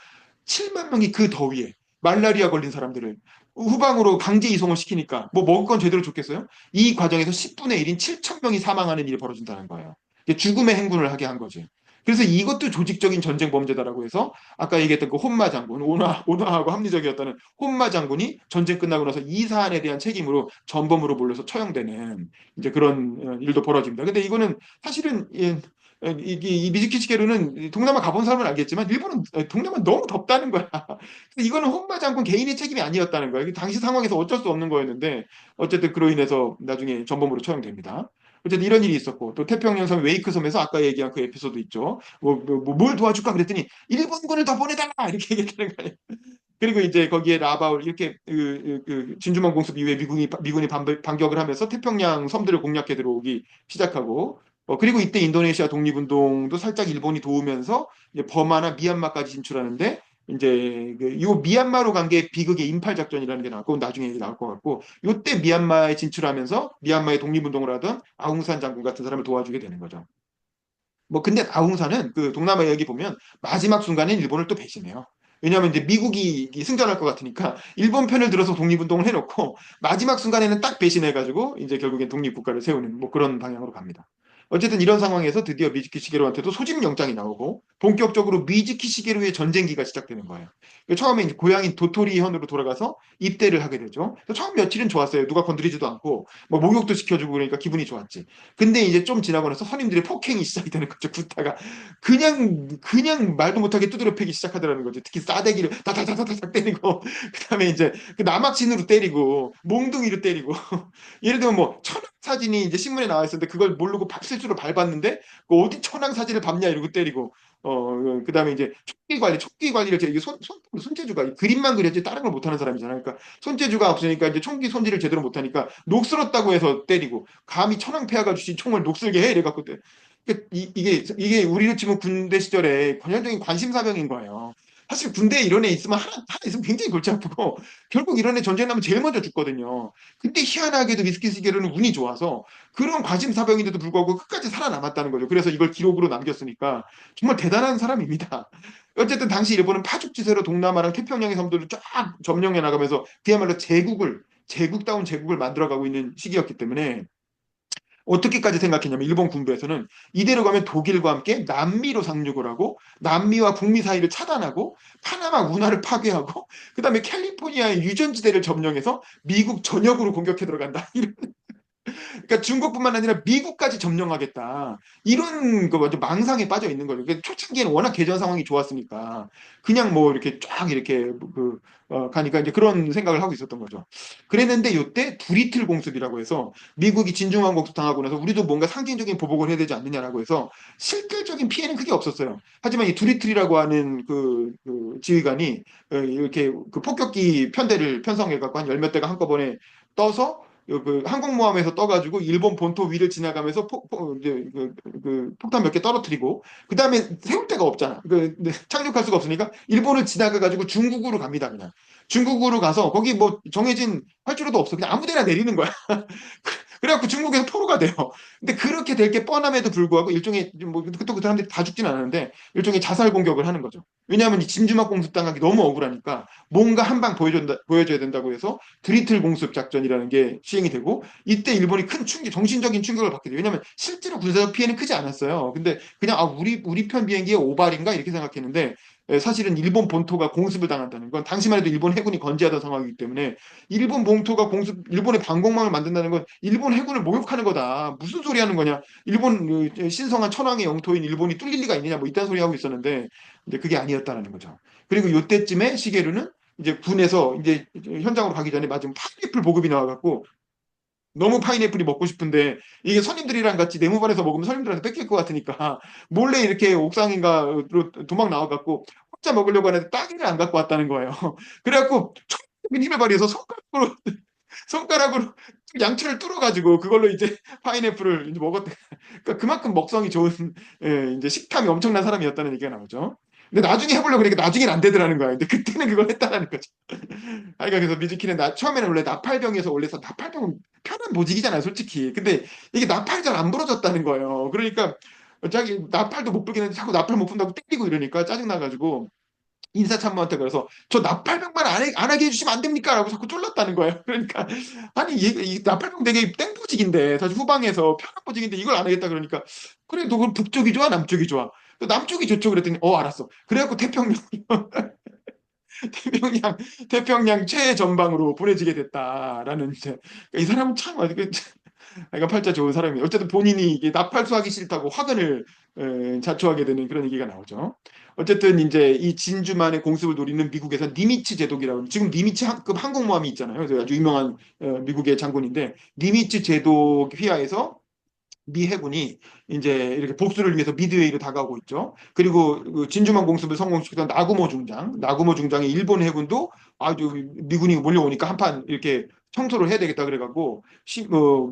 7만 명이 그 더위에 말라리아 걸린 사람들을 후방으로 강제 이송을 시키니까 뭐 먹을 건 제대로 줬겠어요? 이 과정에서 10분의 1인 7천 명이 사망하는 일이 벌어진다는 거예요. 죽음의 행군을 하게 한 거지. 그래서 이것도 조직적인 전쟁 범죄다라고 해서 아까 얘기했던 그 혼마 장군, 오나하고 합리적이었다는 혼마 장군이 전쟁 끝나고 나서 이 사안에 대한 책임으로 전범으로 몰려서 처형되는 이제 그런 일도 벌어집니다. 근데 이거는 사실은 이 미즈키 시게루는 동남아 가본 사람은 알겠지만 일본은 동남아 너무 덥다는 거야. 그래서 이거는 혼마 장군 개인의 책임이 아니었다는 거야. 당시 상황에서 어쩔 수 없는 거였는데 어쨌든 그로 인해서 나중에 전범으로 처형됩니다. 어쨌든 이런 일이 있었고 또 태평양 섬 웨이크 섬에서 아까 얘기한 그 에피소드 있죠. 뭘 도와줄까 그랬더니 일본군을 더 보내달라 이렇게 얘기했다는 거예요. 그리고 이제 거기에 라바울 이렇게 진주만 공습 이후에 미군이 반격을 하면서 태평양 섬들을 공략해 들어오기 시작하고 그리고 이때 인도네시아 독립운동도 살짝 일본이 도우면서 이제 버마나 미얀마까지 진출하는데 이제 요 미얀마로 간 게 비극의 인팔 작전이라는 게 나왔고 나중에 얘기 나올 것 같고 요때 미얀마에 진출하면서 미얀마의 독립운동을 하던 아웅산 장군 같은 사람을 도와주게 되는 거죠. 뭐 근데 아웅산은 그 동남아 여기 보면 마지막 순간에 일본을 또 배신해요. 왜냐하면 이제 미국이 승전할 것 같으니까 일본 편을 들어서 독립운동을 해놓고 마지막 순간에는 딱 배신해가지고 이제 결국엔 독립국가를 세우는 뭐 그런 방향으로 갑니다. 어쨌든 이런 상황에서 드디어 미즈키 시게루한테도 소집 영장이 나오고 본격적으로 미즈키 시게루의 전쟁기가 시작되는 거예요. 처음에 이제 고향인 도토리 현으로 돌아가서 입대를 하게 되죠. 처음 며칠은 좋았어요. 누가 건드리지도 않고 뭐 목욕도 시켜주고 그러니까 기분이 좋았지. 근데 이제 좀 지나고 나서 선임들의 폭행이 시작이 되는 거죠. 구타가 그냥 말도 못하게 두드려 패기 시작하더라는 거죠. 특히 싸대기를 다다다다닥 때리고 그다음에 이제 그 나막신으로 때리고 몽둥이로 때리고 예를 들면 뭐 천황 사진이 이제 신문에 나와 있었는데 그걸 모르고 실수로 밟았는데 그 어디 천황 사진을 밟냐 이러고 때리고 그다음에 이제 총기 관리를 이게 손재주가 그림만 그렸지 다른 걸 못하는 사람이잖아요. 그러니까 손재주가 없으니까 이제 총기 손질을 제대로 못하니까 녹슬었다고 해서 때리고 감히 천황폐하가 주신 총을 녹슬게 해 이래갖고 이게 우리로 치면 군대 시절에 전형적인 관심사병인 거예요. 사실 군대에 이런 애 있으면 하나 있으면 굉장히 골치 아프고 결국 이런 애 전쟁 나면 제일 먼저 죽거든요. 근데 희한하게도 미스키 시게루는 운이 좋아서 그런 관심사병인데도 불구하고 끝까지 살아남았다는 거죠. 그래서 이걸 기록으로 남겼으니까 정말 대단한 사람입니다. 어쨌든 당시 일본은 파죽지세로 동남아랑 태평양의 섬들을 쫙 점령해 나가면서 그야말로 제국다운 제국을 만들어가고 있는 시기였기 때문에 어떻게까지 생각했냐면 일본 군부에서는 이대로 가면 독일과 함께 남미로 상륙을 하고 남미와 북미 사이를 차단하고 파나마 운하를 파괴하고 그다음에 캘리포니아의 유전지대를 점령해서 미국 전역으로 공격해 들어간다. 그러니까 중국뿐만 아니라 미국까지 점령하겠다. 이런 거 완전 망상에 빠져 있는 거죠. 그러니까 초창기에는 워낙 개전 상황이 좋았으니까 그냥 뭐 이렇게 쫙 이렇게 가니까 이제 그런 생각을 하고 있었던 거죠. 그랬는데 이때 두리틀 공습이라고 해서 미국이 진중한 공습 당하고 나서 우리도 뭔가 상징적인 보복을 해야 되지 않느냐라고 해서 실질적인 피해는 크게 없었어요. 하지만 이 두리틀이라고 하는 지휘관이 이렇게 그 폭격기 편대를 편성해 갖고 한 열 몇 대가 한꺼번에 떠서 항공모함에서 떠가지고 일본 본토 위를 지나가면서 폭탄 몇 개 떨어뜨리고 그 다음에 세울 데가 없잖아. 착륙할 수가 없으니까 일본을 지나가가지고 중국으로 갑니다. 그냥 중국으로 가서 거기 뭐 정해진 활주로도 없어. 그냥 아무데나 내리는 거야. 그래갖고 중국에서 포로가 돼요. 근데 그렇게 될 게 뻔함에도 불구하고 일종의 뭐또그 사람들이 다 죽진 않았는데 일종의 자살 공격을 하는 거죠. 왜냐하면 이 진주막 공습당하기 너무 억울하니까 뭔가 한 방 보여줘야 된다고 해서 드리틀 공습 작전이라는 게 시행이 되고 이때 일본이 큰 정신적인 충격을 받게 돼요. 왜냐하면 실제로 군사적 피해는 크지 않았어요. 근데 그냥 우리 편 비행기의 오발인가 이렇게 생각했는데 사실은 일본 본토가 공습을 당한다는 건 당시만 해도 일본 해군이 건재하던 상황이기 때문에 일본 본토가 일본의 방공망을 만든다는 건 일본 해군을 모욕하는 거다. 무슨 소리 하는 거냐. 일본 신성한 천황의 영토인 일본이 뚫릴 리가 있느냐. 뭐 이딴 소리 하고 있었는데 이제 그게 아니었다는 거죠. 그리고 이때쯤에 시게루는 이제 군에서 이제 현장으로 가기 전에 맞으면 파인애플 보급이 나와갖고 너무 파인애플이 먹고 싶은데 이게 선임들이랑 같이 내무반에서 먹으면 선임들한테 뺏길 것 같으니까 몰래 이렇게 옥상인가로 도망 나와갖고 혼자 먹으려고 하는데 따기를 안 갖고 왔다는 거예요. 그래갖고 총적인 힘을 발휘해서 손가락으로 양초를 뚫어가지고 그걸로 이제 파인애플을 이제 먹었다. 그러니까 그만큼 먹성이 좋은 이제 식탐이 엄청난 사람이었다는 얘기가 나오죠. 근데 나중에 해보려고 그러니까 나중엔 안 되더라는 거야. 근데 그때는 그걸 했다라는 거죠. 그러니까 그래서 미즈키는 처음에는 원래 나팔병에서 원래서 나팔병은 편한 보직이잖아요, 솔직히. 근데 이게 나팔이 잘 안 부러졌다는 거예요. 그러니까 자기 나팔도 못 불겠는데 자꾸 나팔 못 분다고 때리고 이러니까 짜증나가지고 인사참모한테 그래서 저 나팔병만 안 하게 해주시면 안 됩니까? 라고 자꾸 쫄랐다는 거예요. 그러니까 아니 이 나팔병 되게 땡보직인데 사실 후방에서 편한 보직인데 이걸 안 하겠다 그러니까 그래 너 그럼 북쪽이 좋아 남쪽이 좋아? 남쪽이 좋죠 그랬더니 알았어. 그래갖고 태평양 태평양 최전방으로 보내지게 됐다라는 이제 이 사람은 참 아주 그러니까 팔자 좋은 사람이에요. 어쨌든 본인이 이게 나팔수하기 싫다고 화근을 자초하게 되는 그런 얘기가 나오죠. 어쨌든 이제 이 진주만의 공습을 노리는 미국에서 니미츠 제독이라고 지금 니미츠급 항공모함이 있잖아요. 그래서 아주 유명한 미국의 장군인데 니미츠 제독 휘하에서 미 해군이 이제 이렇게 복수를 위해서 미드웨이로 다가오고 있죠. 그리고 그 진주만 공습을 성공시켰던 나구모 중장의 일본 해군도 아주 미군이 몰려오니까 한판 이렇게 청소를 해야 되겠다 그래갖고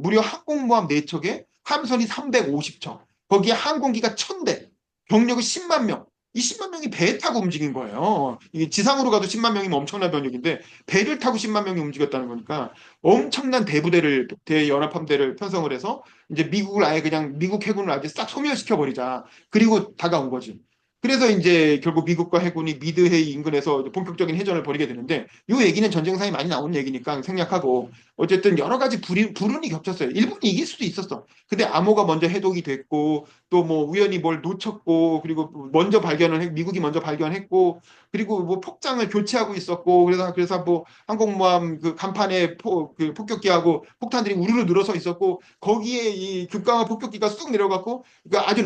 무려 항공모함 4척에 함선이 350척, 거기에 항공기가 1,000대, 병력이 10만 명. 이 10만 명이 배에 타고 움직인 거예요. 이게 지상으로 가도 10만 명이면 엄청난 병력인데 배를 타고 10만 명이 움직였다는 거니까 엄청난 대연합함대를 편성을 해서 이제 미국을 아예 그냥 미국 해군을 아주 싹 소멸시켜 버리자. 그리고 다가온 거지. 그래서 이제 결국 미국과 해군이 미드헤이 인근에서 본격적인 해전을 벌이게 되는데 이 얘기는 전쟁상에 많이 나오는 얘기니까 생략하고 어쨌든 여러 가지 불운이 겹쳤어요. 일본이 이길 수도 있었어. 근데 암호가 먼저 해독이 됐고 또 뭐 우연히 뭘 놓쳤고 그리고 먼저 발견을 미국이 먼저 발견했고 그리고 뭐 폭장을 교체하고 있었고 그래서 뭐 항공모함 그 간판에 그 폭격기하고 폭탄들이 우르르 늘어서 있었고 거기에 이 급강한 폭격기가 쑥 내려갔고 그러니까 아주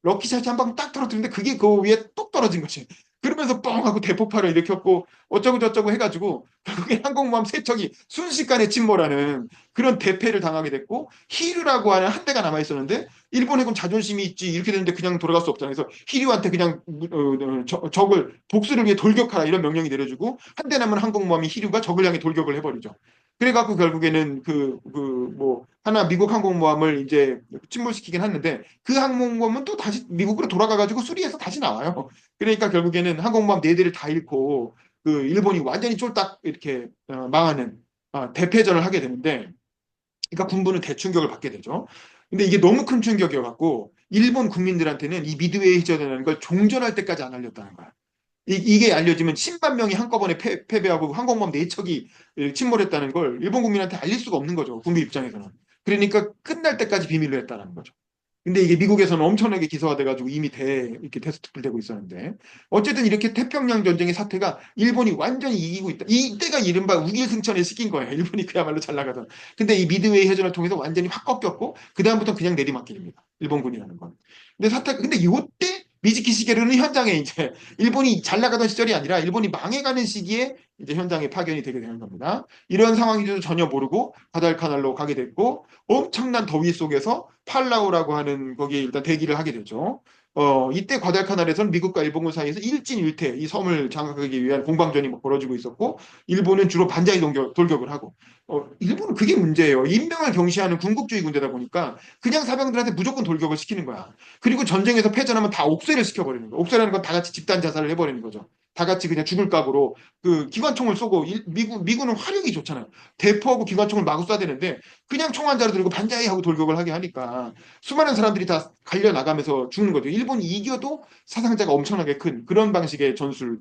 럭키샷이 한 방 딱 떨어뜨렸는데 그게 그 위에 뚝 떨어진 거지. 그러면서 뻥 하고 대폭발을 일으켰고 어쩌고 저쩌고 해가지고 결국에 항공모함 3척이 순식간에 침몰하는 그런 대패를 당하게 됐고 히류라고 하는 한 대가 남아 있었는데 일본 해군 자존심이 있지 이렇게 되는데 그냥 돌아갈 수 없잖아요. 그래서 히류한테 그냥 적을 복수를 위해 돌격하라 이런 명령이 내려주고 한 대 남은 항공모함이 히류가 적을 향해 돌격을 해버리죠. 그래갖고 결국에는 뭐 하나 미국 항공모함을 이제 침몰시키긴 했는데 그 항공모함은 또 다시 미국으로 돌아가가지고 수리해서 다시 나와요. 그러니까 결국에는 항공모함 4대를 다 잃고 그 일본이 완전히 쫄딱 이렇게 망하는 대패전을 하게 되는데 그러니까 군부는 대충격을 받게 되죠. 근데 이게 너무 큰 충격이어갖고 일본 국민들한테는 이 미드웨이 해전이라는 걸 종전할 때까지 안 알렸다는 거야. 이게 알려지면 10만 명이 한꺼번에 패배하고 항공모함 4척이 침몰했다는 걸 일본 국민한테 알릴 수가 없는 거죠. 군부 입장에서는. 그러니까 끝날 때까지 비밀로 했다는 거죠. 근데 이게 미국에서는 엄청나게 기소화돼가지고 이미 이렇게 데스크되고 있었는데 어쨌든 이렇게 태평양 전쟁의 사태가 일본이 완전히 이기고 있다. 이때가 이른바 우길승천에 시킨 거예요. 일본이 그야말로 잘 나가던. 근데 이 미드웨이 해전을 통해서 완전히 확 꺾였고 그 다음부터 그냥 내리막길입니다. 일본군이라는 건. 근데 이때 미즈키 시게루는 현장에 이제 일본이 잘 나가던 시절이 아니라 일본이 망해가는 시기에 이제 현장에 파견이 되게 되는 겁니다. 이런 상황인지도 전혀 모르고 가달카날로 가게 됐고 엄청난 더위 속에서 팔라우라고 하는 거기에 일단 대기를 하게 되죠. 이때 과달카날에서는 미국과 일본군 사이에서 일진일퇴 이 섬을 장악하기 위한 공방전이 벌어지고 있었고 일본은 주로 반자의 돌격을 하고 일본은 그게 문제예요. 인명을 경시하는 군국주의 군대다 보니까 그냥 사병들한테 무조건 돌격을 시키는 거야. 그리고 전쟁에서 패전하면 다 옥쇄를 시켜버리는 거야. 옥쇄라는 건 다 같이 집단 자살을 해버리는 거죠. 다 같이 그냥 죽을 각오로 그 기관총을 쏘고 미군은 화력이 좋잖아요. 대포하고 기관총을 마구 쏴대는데 그냥 총 한 자루 들고 반자이 하고 돌격을 하게 하니까 수많은 사람들이 다 갈려 나가면서 죽는 거죠. 일본이 이겨도 사상자가 엄청나게 큰 그런 방식의 전술을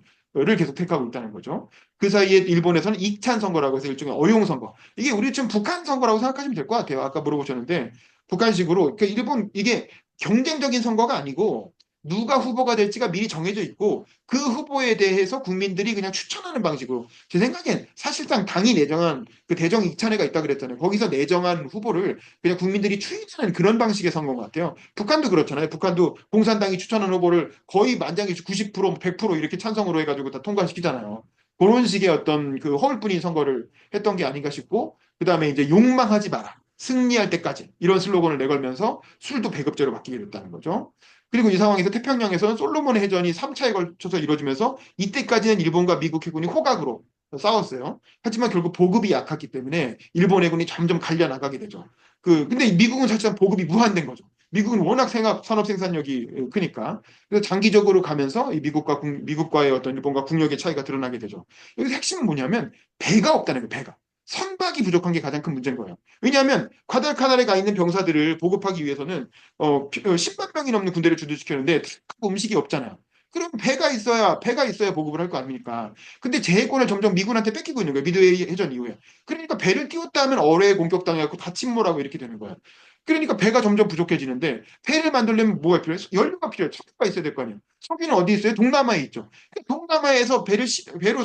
계속 택하고 있다는 거죠. 그 사이에 일본에서는 익찬 선거라고 해서 일종의 어용 선거. 이게 우리 지금 북한 선거라고 생각하시면 될 것 같아요. 아까 물어보셨는데 북한식으로 그러니까 일본 이게 경쟁적인 선거가 아니고 누가 후보가 될지가 미리 정해져 있고 그 후보에 대해서 국민들이 그냥 추천하는 방식으로 제 생각엔 사실상 당이 내정한 그 대정 이찬회가 있다 그랬잖아요. 거기서 내정한 후보를 그냥 국민들이 추인하는 그런 방식의 선거인 것 같아요. 북한도 그렇잖아요. 북한도 공산당이 추천한 후보를 거의 만장일치 90% 100% 이렇게 찬성으로 해가지고 다 통과시키잖아요. 그런 식의 어떤 그 허울뿐인 선거를 했던 게 아닌가 싶고, 그 다음에 이제 욕망하지 마라. 승리할 때까지. 이런 슬로건을 내걸면서 술도 배급제로 바뀌게 됐다는 거죠. 그리고 이 상황에서 태평양에서는 솔로몬의 해전이 3차에 걸쳐서 이루어지면서 이때까지는 일본과 미국 해군이 호각으로 싸웠어요. 하지만 결국 보급이 약했기 때문에 일본 해군이 점점 갈려 나가게 되죠. 근데 미국은 사실상 보급이 무한된 거죠. 미국은 워낙 산업 생산력이 크니까. 그래서 장기적으로 가면서 미국과의 어떤 일본과 국력의 차이가 드러나게 되죠. 여기서 핵심은 뭐냐면 배가 없다는 거예요, 배가. 선박이 부족한 게 가장 큰 문제인 거예요. 왜냐하면 과달카날에 가 있는 병사들을 보급하기 위해서는 10만 명이 넘는 군대를 주둔시켰는데 음식이 없잖아요. 그럼 배가 있어야 보급을 할 거 아닙니까? 근데 제해권을 점점 미군한테 뺏기고 있는 거예요. 미드웨이 해전 이후에. 그러니까 배를 띄웠다 하면 어뢰에 공격당해갖고 다 침몰하고 이렇게 되는 거예요. 그러니까 배가 점점 부족해지는데 배를 만들려면 뭐가 필요해? 연료가 필요해. 석유가 있어야 될 거 아니에요. 석유는 어디 있어요? 동남아에 있죠. 동남아에서 배로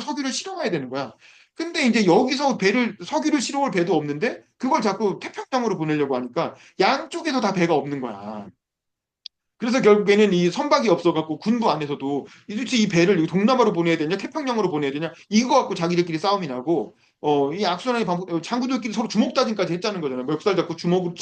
석유를 실어와야 되는 거야. 근데 이제 여기서 석유를 실어올 배도 없는데 그걸 자꾸 태평양으로 보내려고 하니까 양쪽에서 다 배가 없는 거야. 그래서 결국에는 이 선박이 없어갖고 군부 안에서도 도대체 이 배를 동남아로 보내야 되냐, 태평양으로 보내야 되냐, 이거 갖고 자기들끼리 싸움이 나고, 이 악순환의 반복, 장군들끼리 서로 주먹 다짐까지 했자는 거잖아요. 멱살 잡고 주먹으로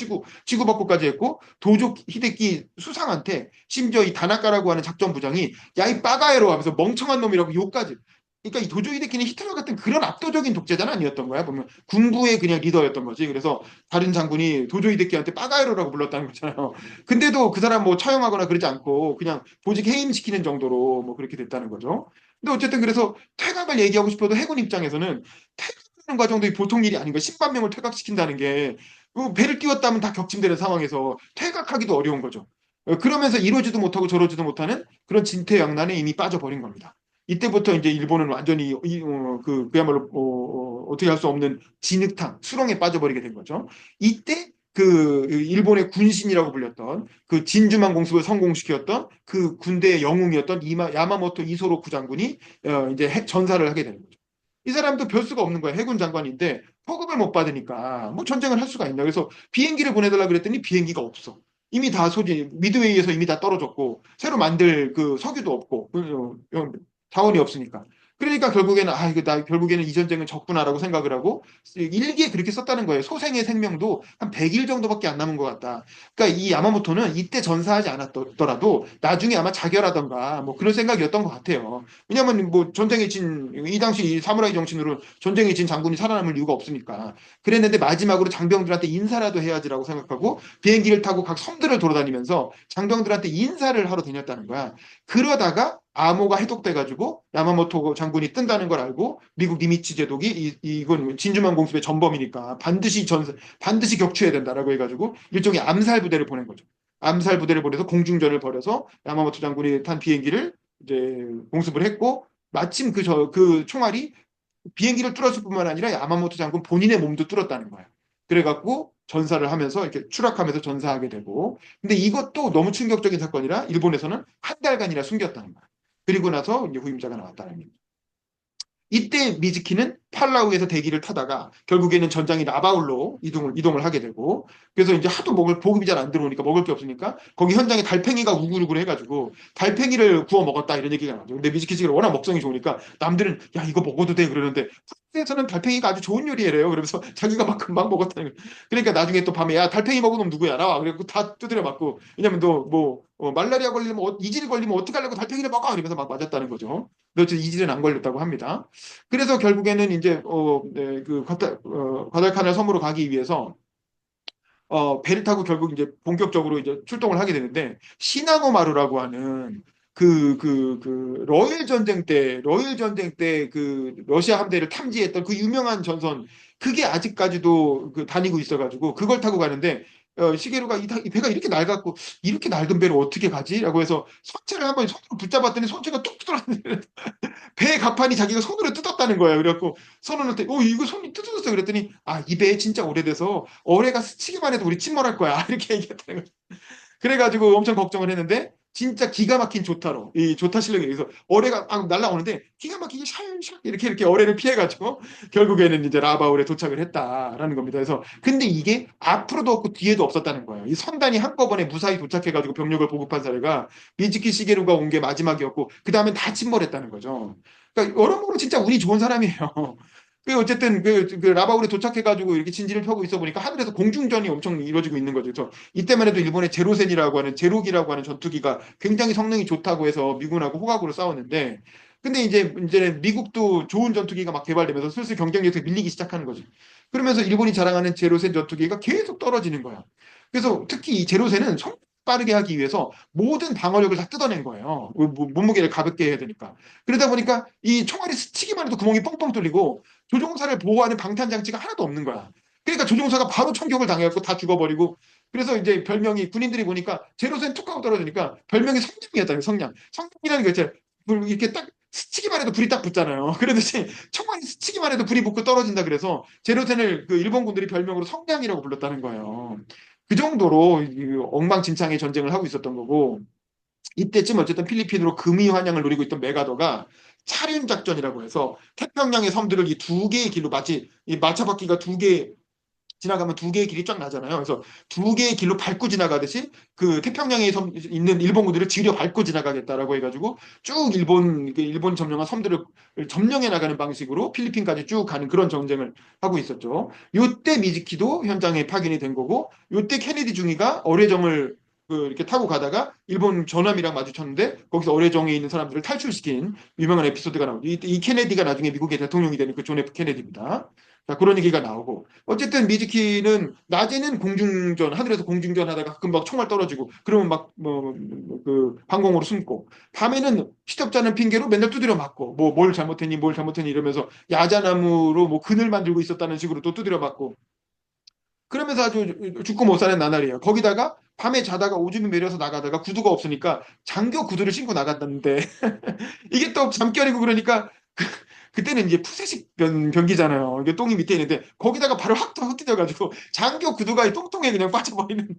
치고받고까지 했고, 도조 히데키 수상한테 심지어 이 다나카라고 하는 작전 부장이 야, 이 빠가에로 하면서 멍청한 놈이라고 욕까지. 그러니까 이 도조 히데키는 히틀러 같은 그런 압도적인 독재자는 아니었던 거야. 보면 군부의 그냥 리더였던 거지. 그래서 다른 장군이 도조 히데키한테 빠가에로라고 불렀다는 거잖아요. 근데도 그 사람 뭐 처형하거나 그러지 않고 그냥 보직 해임시키는 정도로 뭐 그렇게 됐다는 거죠. 근데 어쨌든 그래서 퇴각을 얘기하고 싶어도 해군 입장에서는 퇴각하는 과정도 보통 일이 아닌 거예요. 10만 명을 퇴각시킨다는 게 배를 띄웠다면 다 격침되는 상황에서 퇴각하기도 어려운 거죠. 그러면서 이러지도 못하고 저러지도 못하는 그런 진퇴양난에 이미 빠져버린 겁니다. 이때부터 이제 일본은 완전히 그야말로 어떻게 할 수 없는 진흙탕, 수렁에 빠져버리게 된 거죠. 이때 일본의 군신이라고 불렸던 그 진주만 공습을 성공시켰던 그 군대의 영웅이었던 야마모토 이소로 부장군이 이제 전사를 하게 되는 거죠. 이 사람도 별 수가 없는 거예요. 해군 장관인데 포급을 못 받으니까 뭐 전쟁을 할 수가 있냐. 그래서 비행기를 보내달라 그랬더니 비행기가 없어. 이미 다 미드웨이에서 이미 다 떨어졌고 새로 만들 그 석유도 없고 자원이 없으니까. 그러니까 결국에는 이거 나 결국에는 이 전쟁은 졌구나라고 생각을 하고 일기에 그렇게 썼다는 거예요. 소생의 생명도 한 100일 정도밖에 안 남은 것 같다. 그러니까 이 야마모토는 이때 전사하지 않았더라도 나중에 아마 자결하던가 뭐 그런 생각이었던 것 같아요. 왜냐하면 뭐 전쟁에 진 이 당시 이 사무라이 정신으로 전쟁에 진 장군이 살아남을 이유가 없으니까 그랬는데 마지막으로 장병들한테 인사라도 해야지라고 생각하고 비행기를 타고 각 섬들을 돌아다니면서 장병들한테 인사를 하러 다녔다는 거야. 그러다가 암호가 해독돼가지고 야마모토 장군이 뜬다는 걸 알고 미국 니미츠 제독이 이건 진주만 공습의 전범이니까 반드시 격추해야 된다라고 해가지고 일종의 암살 부대를 보낸 거죠. 암살 부대를 보내서 공중전을 벌여서 야마모토 장군이 탄 비행기를 이제 공습을 했고 마침 그 총알이 비행기를 뚫었을 뿐만 아니라 야마모토 장군 본인의 몸도 뚫었다는 거예요. 그래갖고 전사를 하면서 이렇게 추락하면서 전사하게 되고 근데 이것도 너무 충격적인 사건이라 일본에서는 한 달간이나 숨겼다는 거예요. 그리고 나서 이제 후임자가 나왔다는 얘기죠. 이때 미즈키는 팔라우에서 대기를 타다가 결국에는 전장이 라바울로 이동을 하게 되고 그래서 이제 하도 보급이 잘 안 들어오니까 먹을 게 없으니까 거기 현장에 달팽이가 우글우글 해가지고 달팽이를 구워 먹었다 이런 얘기가 나죠. 근데 미즈키 씨가 워낙 먹성이 좋으니까 남들은 야 이거 먹어도 돼 그러는데 프랑스에서는 달팽이가 아주 좋은 요리래요. 그러면서 자기가 막 금방 먹었다는 거예요. 그러니까 나중에 또 밤에 야 달팽이 먹은 놈 누구야 나와. 그래갖고 다 두드려 맞고 왜냐면 너 말라리아 걸리면 이질 걸리면 어떻게 하려고 달팽이를 먹어 이러면서 막 맞았다는 거죠. 근데 이질은 안 걸렸다고 합니다. 그래서 결국에는 이제 네, 과달카날 섬으로 가기 위해서 배를 타고 결국 이제 본격적으로 이제 출동을 하게 되는데 시나노마루라고 하는 러일 전쟁 때 그 러시아 함대를 탐지했던 그 유명한 전선 그게 아직까지도 다니고 있어가지고 그걸 타고 가는데 시게루가 이 배가 이렇게 낡았고 이렇게 낡은 배를 어떻게 가지? 라고 해서 선체를 한번 손으로 붙잡았더니 선체가 뚝 떨어졌는데 배 갑판이 자기가 손으로 뜯었다는 거예요. 그래갖고 선원한테 이거 손이 뜯어졌어 그랬더니 이 배 진짜 오래돼서 어뢰가 스치기만 해도 우리 침몰할 거야 이렇게 얘기했다는 거죠. 그래가지고 엄청 걱정을 했는데 진짜 기가 막힌 조타로 이 조타 실력에 의해서 어뢰가 막 날라오는데 기가 막히게 샬샬 이렇게 어뢰를 피해가지고 결국에는 이제 라바울에 도착을 했다라는 겁니다. 그래서 근데 이게 앞으로도 없고 뒤에도 없었다는 거예요. 이 선단이 한꺼번에 무사히 도착해가지고 병력을 보급한 사례가 미즈키 시게루가 온 게 마지막이었고 그 다음엔 다 침몰했다는 거죠. 그러니까 여러모로 진짜 운이 좋은 사람이에요. 그 어쨌든 그 라바울에 도착해가지고 이렇게 진지를 펴고 있어 보니까 하늘에서 공중전이 엄청 이루어지고 있는 거죠. 그래서 이때만 해도 일본의 제로센이라고 하는 제로기라고 하는 전투기가 굉장히 성능이 좋다고 해서 미군하고 호각으로 싸웠는데 근데 이제 미국도 좋은 전투기가 막 개발되면서 슬슬 경쟁력에서 밀리기 시작하는 거죠. 그러면서 일본이 자랑하는 제로센 전투기가 계속 떨어지는 거야. 그래서 특히 이 제로센은 빠르게 하기 위해서 모든 방어력을 다 뜯어낸 거예요. 몸무게를 가볍게 해야 되니까. 그러다 보니까 이 총알이 스치기만 해도 구멍이 뻥뻥 뚫리고 조종사를 보호하는 방탄 장치가 하나도 없는 거야. 그러니까 조종사가 바로 총격을 당해갖고 다 죽어버리고 그래서 이제 별명이 군인들이 보니까 제로센 툭 하고 떨어지니까 별명이 성냥이었다는 성냥. 성냥이라는 게 이제 이렇게 딱 스치기만 해도 불이 딱 붙잖아요. 그러듯이 총알이 스치기만 해도 불이 붙고 떨어진다 그래서 제로센을 그 일본 군들이 별명으로 성냥이라고 불렀다는 거예요. 그 정도로 엉망진창의 전쟁을 하고 있었던 거고 이때쯤 어쨌든 필리핀으로 금이 환영을 노리고 있던 메가더가 차륜 작전이라고 해서 태평양의 섬들을 이 두 개의 길로 마치 이 마차바퀴가 두 개 지나가면 두 개의 길이 쫙 나잖아요. 그래서 두 개의 길로 밟고 지나가듯이 그 태평양에 있는 일본군들을 지려 밟고 지나가겠다라고 해가지고 쭉 일본 점령한 섬들을 점령해 나가는 방식으로 필리핀까지 쭉 가는 그런 전쟁을 하고 있었죠. 요때 미즈키도 현장에 파견이 된 거고 요때 케네디 중위가 어뢰정을 이렇게 타고 가다가 일본 전함이랑 마주쳤는데 거기서 어뢰정에 있는 사람들을 탈출시킨 유명한 에피소드가 나오죠. 이 케네디가 나중에 미국의 대통령이 되는 그 존 F 케네디입니다. 자, 그런 얘기가 나오고 어쨌든 미즈키는 낮에는 공중전 하늘에서 공중전 하다가 가끔 막 총알 떨어지고 그러면 막 뭐 그 방공으로 숨고 밤에는 시덥잖은 핑계로 맨날 두드려 맞고 뭐 뭘 잘못했니 이러면서 야자나무로 뭐 그늘 만들고 있었다는 식으로 또 두드려 맞고 그러면서 아주 죽고 못 사는 나날이에요. 거기다가 밤에 자다가 오줌이 매려서 나가다가 구두가 없으니까 장교 구두를 신고 나갔는데 이게 또 잠결이고 그러니까 그때는 이제 푸세식 변기잖아요. 이게 똥이 밑에 있는데 거기다가 발을 확 흩어져가지고 장교 구두가 이 똥통에 그냥 빠져버리는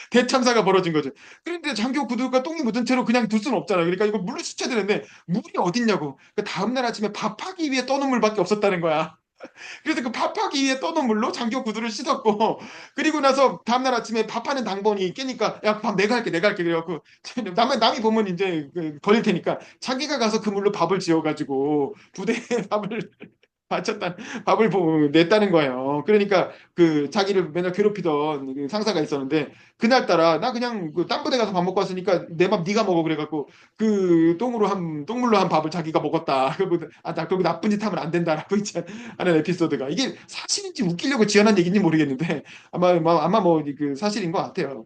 대참사가 벌어진 거죠. 그런데 장교 구두가 똥이 묻은 채로 그냥 둘 수는 없잖아요. 그러니까 이거 물을 씻어야 되는데 물이 어딨냐고. 그 다음날 아침에 밥하기 위해 떠는 물밖에 없었다는 거야. 그래서 그 밥하기 위해 떠는 물로 장교 구두를 씻었고 그리고 나서 다음날 아침에 밥하는 당번이 깨니까 야 밥 내가 할게 그래갖고 남이 보면 이제 걸릴 테니까 자기가 가서 그 물로 밥을 지어가지고 부대에 밥을 바쳤다 밥을 냈다는 거예요. 그러니까 그 자기를 맨날 괴롭히던 그 상사가 있었는데 그날따라 나 그냥 그딴 부대 가서 밥 먹고 왔으니까 내 밥 네가 먹어 그래갖고 그 똥물로 한 밥을 자기가 먹었다. 나 그거 나쁜 짓 하면 안 된다라고 이제 하는 에피소드가 이게 사실인지 웃기려고 지어낸 얘기인지 모르겠는데 아마 뭐 그 사실인 것 같아요.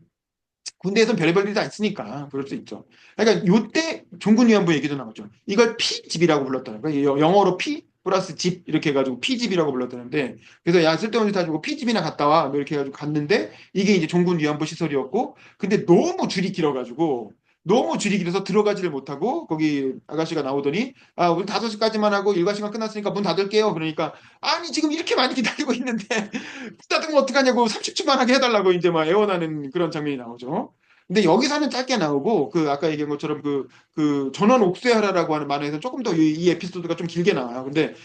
군대에선 별의별 일이 다 있으니까 그럴 수 있죠. 그러니까 요때 종군 위안부 얘기도 나왔죠. 이걸 피집이라고 불렀다는 거예요. 영어로 피 플러스 집 이렇게 해가지고 피집이라고 불렀다는데 그래서 야 쓸데없는 짓 하고 피집이나 갔다 와 뭐 이렇게 해가지고 갔는데 이게 이제 종군 위안부 시설이었고 근데 너무 줄이 길어서 들어가지를 못하고 거기 아가씨가 나오더니 아 우리 5시까지만 하고 일과 시간 끝났으니까 문 닫을게요. 그러니까 아니 지금 이렇게 많이 기다리고 있는데 문 닫으면 어떡하냐고 30초만 하게 해달라고 이제 막 애원하는 그런 장면이 나오죠. 근데 여기서는 짧게 나오고 그 아까 얘기한 것처럼 그 전원 옥쇄하라라고 하는 만화에서 조금 더 이 에피소드가 좀 길게 나와요. 근데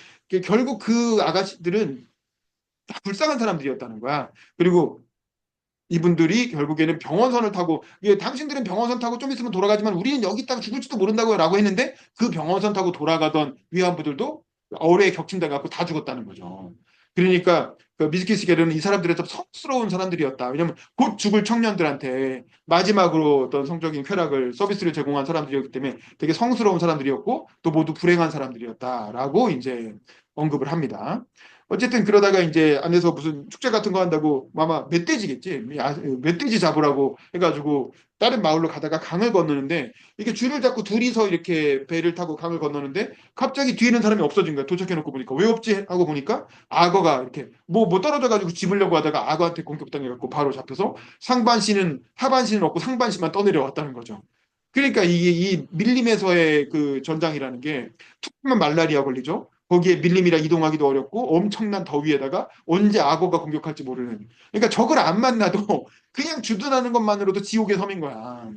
결국 그 아가씨들은 다 불쌍한 사람들이었다는 거야. 그리고 이분들이 결국에는 병원선을 타고 예, 당신들은 병원선 타고 좀 있으면 돌아가지만 우리는 여기 있다가 죽을지도 모른다고요라고 했는데 그 병원선 타고 돌아가던 위안부들도 어뢰에 격침돼 갖고 다 죽었다는 거죠. 그러니까 그 미즈키 시게루는 이 사람들이 좀 성스러운 사람들이었다. 왜냐하면 곧 죽을 청년들한테 마지막으로 어떤 성적인 쾌락을 서비스를 제공한 사람들이었기 때문에 되게 성스러운 사람들이었고 또 모두 불행한 사람들이었다라고 이제 언급을 합니다. 어쨌든 그러다가 이제 안에서 무슨 축제 같은 거 한다고 아마 멧돼지겠지. 멧돼지 잡으라고 해가지고 다른 마을로 가다가 강을 건너는데 이게 줄을 잡고 둘이서 이렇게 배를 타고 강을 건너는데 갑자기 뒤에는 사람이 없어진 거야. 도착해놓고 보니까 왜 없지 하고 보니까 악어가 이렇게 뭐 떨어져가지고 집으려고 하다가 악어한테 공격당해갖고 바로 잡혀서 상반신은 하반신은 없고 상반신만 떠내려왔다는 거죠. 그러니까 이게 이 밀림에서의 그 전장이라는 게 툭하면 말라리아 걸리죠. 거기에 밀림이라 이동하기도 어렵고 엄청난 더위에다가 언제 악어가 공격할지 모르는. 그러니까 적을 안 만나도 그냥 주둔하는 것만으로도 지옥의 섬인 거야.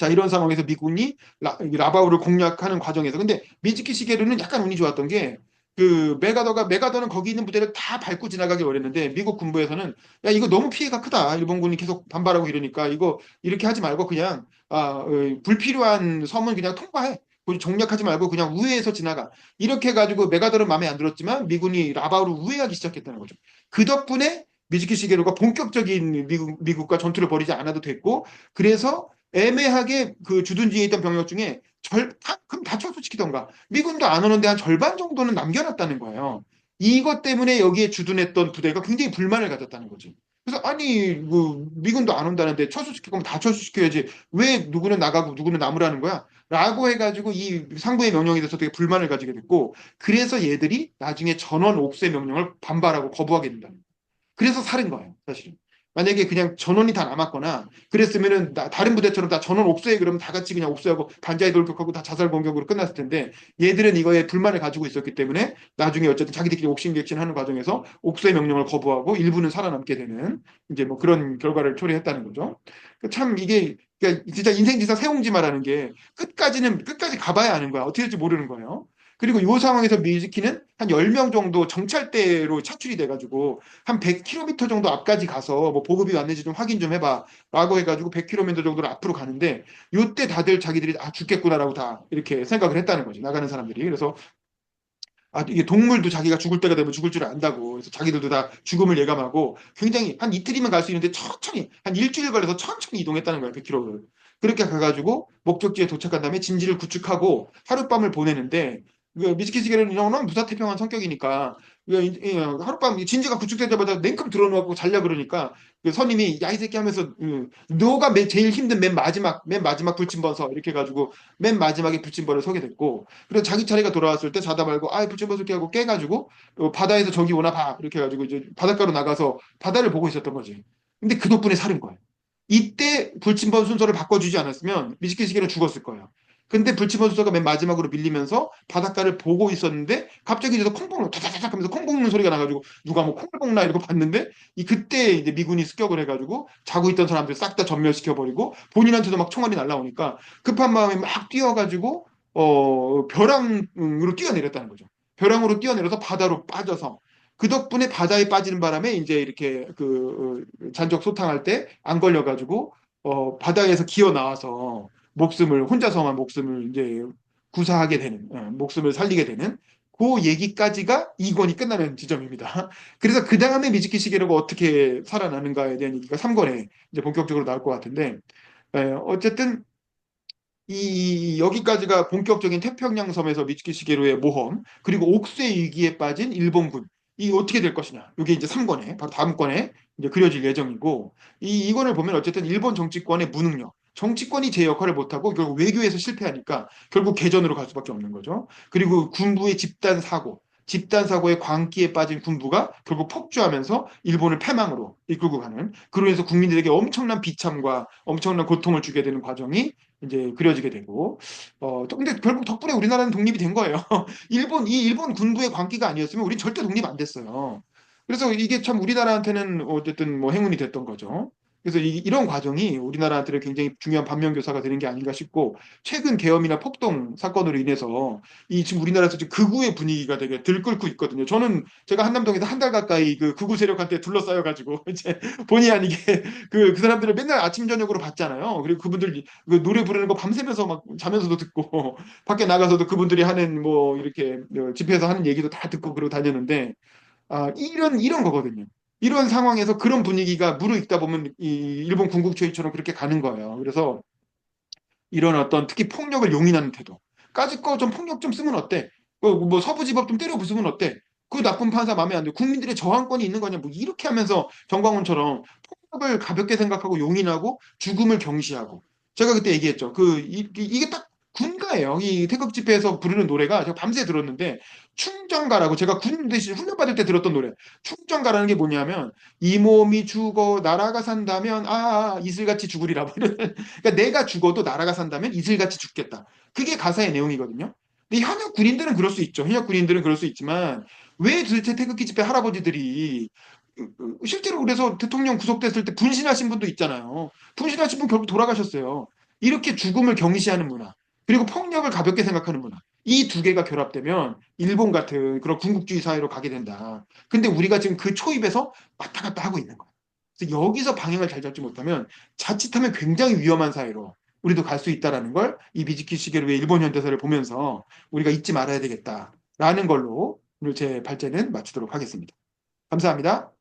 자, 이런 상황에서 미군이 라바우를 공략하는 과정에서 근데 미즈키 시게루는 약간 운이 좋았던 게 그 메가더는 거기 있는 부대를 다 밟고 지나가길 원했는데 미국 군부에서는 야 이거 너무 피해가 크다 일본군이 계속 반발하고 이러니까 이거 이렇게 하지 말고 그냥 불필요한 섬은 그냥 통과해 굳이 정략하지 말고 그냥 우회해서 지나가 이렇게 해가지고 메가더는 마음에 안 들었지만 미군이 라바우를 우회하기 시작했다는 거죠. 그 덕분에 미즈키 시게루가 본격적인 미국과 전투를 벌이지 않아도 됐고 그래서 애매하게 그 주둔 지에 있던 병력 중에 그럼 다 철수시키던가. 미군도 안 오는데 한 절반 정도는 남겨놨다는 거예요. 이것 때문에 여기에 주둔했던 부대가 굉장히 불만을 가졌다는 거지. 그래서 아니 뭐 미군도 안 온다는데 철수시킬 거면 다 철수시켜야지 왜 누구는 나가고 누구는 남으라는 거야? 라고 해가지고 이 상부의 명령에 대해서 되게 불만을 가지게 됐고 그래서 얘들이 나중에 전원 옥새 명령을 반발하고 거부하게 된다. 그래서 살은 거예요, 사실은. 만약에 그냥 전원이 다 남았거나 그랬으면은 다른 부대처럼 다 전원 옥쇄 그러면 다 같이 그냥 옥쇄하고 반자에 돌격하고 다 자살 공격으로 끝났을 텐데 얘들은 이거에 불만을 가지고 있었기 때문에 나중에 어쨌든 자기들끼리 옥신객신하는 과정에서 옥쇄 명령을 거부하고 일부는 살아남게 되는 이제 뭐 그런 결과를 초래했다는 거죠. 참 이게 그러니까 진짜 인생지사 세옹지마라는 게 끝까지 가봐야 아는 거야. 어떻게 될지 모르는 거예요. 그리고 이 상황에서 미즈키는 한 10명 정도 정찰대로 차출이 돼가지고 한 100km 정도 앞까지 가서 뭐 보급이 왔는지 좀 확인 좀 해봐 라고 해가지고 100km 정도를 앞으로 가는데 이때 다들 자기들이 죽겠구나라고 다 이렇게 생각을 했다는 거지 나가는 사람들이. 그래서 이게 동물도 자기가 죽을 때가 되면 죽을 줄 안다고. 그래서 자기들도 다 죽음을 예감하고 굉장히 한 이틀이면 갈 수 있는데 천천히 한 일주일 걸려서 천천히 이동했다는 거야, 100km를. 그렇게 가가지고 목적지에 도착한 다음에 진지를 구축하고 하룻밤을 보내는데 그 미즈키시게는 이런 무사태평한 성격이니까 하룻밤 진지가 구축되자마자 냉큼 들어놓고 자려 그러니까 그 선임이 야 이 새끼 하면서 너가 제일 힘든 맨 마지막 불침번서 이렇게 해가지고 맨 마지막에 불침번을 서게 됐고 그래서 자기 차례가 돌아왔을 때 자다 말고 불침번석기 하고 깨가지고 바다에서 저기 오나 봐 이렇게 해가지고 이제 바닷가로 나가서 바다를 보고 있었던 거지. 근데 그 덕분에 살은 거예요. 이때 불침번 순서를 바꿔주지 않았으면 미즈키 시계는 죽었을 거예요. 근데 불침번 순서가 맨 마지막으로 밀리면서 바닷가를 보고 있었는데 갑자기 이제 콩 타타타닥 하면서 콩 볶는 소리가 나가지고 누가 뭐 콩을 볶나 이러고 봤는데 이 그때 이제 미군이 습격을 해가지고 자고 있던 사람들 싹 다 전멸시켜 버리고 본인한테도 막 총알이 날라오니까 급한 마음에 막 뛰어가지고 벼랑으로 뛰어내렸다는 거죠. 벼랑으로 뛰어내려서 바다로 빠져서 그 덕분에 바다에 빠지는 바람에 이제 이렇게 잔적 소탕할 때 안 걸려가지고 바다에서 기어 나와서 혼자서만 목숨을 이제 구사하게 되는 목숨을 살리게 되는 그 얘기까지가 2권이 끝나는 지점입니다. 그래서 그 다음에 미즈키 시게루가 어떻게 살아나는가에 대한 얘기가 3권에 이제 본격적으로 나올 것 같은데 어쨌든 여기까지가 본격적인 태평양 섬에서 미츠키 시게루의 모험, 그리고 옥새 위기에 빠진 일본군. 이 어떻게 될 것이냐. 이게 이제 3권에, 바로 다음 권에 이제 그려질 예정이고, 이권을 보면 어쨌든 일본 정치권의 무능력. 정치권이 제 역할을 못하고 결국 외교에서 실패하니까 결국 개전으로 갈 수밖에 없는 거죠. 그리고 군부의 집단 사고의 광기에 빠진 군부가 결국 폭주하면서 일본을 패망으로 이끌고 가는. 그로 인해서 국민들에게 엄청난 비참과 엄청난 고통을 주게 되는 과정이 이제 그려지게 되고 근데 결국 덕분에 우리나라는 독립이 된 거예요. 일본 군부의 광기가 아니었으면 우리 절대 독립 안 됐어요. 그래서 이게 참 우리나라한테는 어쨌든 뭐 행운이 됐던 거죠. 그래서 이런 과정이 우리나라한테는 굉장히 중요한 반면교사가 되는 게 아닌가 싶고 최근 계엄이나 폭동 사건으로 인해서 이 지금 우리나라에서 지금 극우의 분위기가 되게 들끓고 있거든요. 저는 제가 한남동에서 한 달 가까이 그 극우 세력한테 둘러싸여 가지고 이제 본의 아니게 그 사람들을 맨날 아침 저녁으로 봤잖아요. 그리고 그분들 그 노래 부르는 거 밤새면서 막 자면서도 듣고 밖에 나가서도 그분들이 하는 뭐 이렇게 집회에서 하는 얘기도 다 듣고 그러고 다녔는데 이런 거거든요. 이런 상황에서 그런 분위기가 무르익다 보면 이 일본 군국주의처럼 그렇게 가는 거예요. 그래서 이런 어떤 특히 폭력을 용인하는 태도. 까짓 거 좀 폭력 좀 쓰면 어때? 뭐 서부지법 좀 때려 부수면 어때? 그 나쁜 판사 마음에 안 들고 국민들의 저항권이 있는 거냐? 뭐 이렇게 하면서 정광훈처럼 폭력을 가볍게 생각하고 용인하고 죽음을 경시하고 제가 그때 얘기했죠. 이게 딱 군가예요. 이 태극 집회에서 부르는 노래가 제가 밤새 들었는데 충정가라고 제가 군 대신 훈련 받을 때 들었던 노래. 충정가라는 게 뭐냐면 이 몸이 죽어 나라가 산다면 이슬같이 죽으리라. 그러니까 내가 죽어도 나라가 산다면 이슬같이 죽겠다. 그게 가사의 내용이거든요. 근데 현역 군인들은 그럴 수 있죠. 현역 군인들은 그럴 수 있지만 왜 도대체 태극기 집회 할아버지들이 실제로 그래서 대통령 구속됐을 때 분신하신 분도 있잖아요. 분신하신 분 결국 돌아가셨어요. 이렇게 죽음을 경시하는 문화, 그리고 폭력을 가볍게 생각하는 문화. 이 두 개가 결합되면 일본 같은 그런 군국주의 사회로 가게 된다. 근데 우리가 지금 그 초입에서 왔다 갔다 하고 있는 거야. 그래서 여기서 방향을 잘 잡지 못하면 자칫하면 굉장히 위험한 사회로 우리도 갈 수 있다라는 걸 이 미즈키 시게루의 일본 현대사를 보면서 우리가 잊지 말아야 되겠다라는 걸로 오늘 제 발제는 마치도록 하겠습니다. 감사합니다.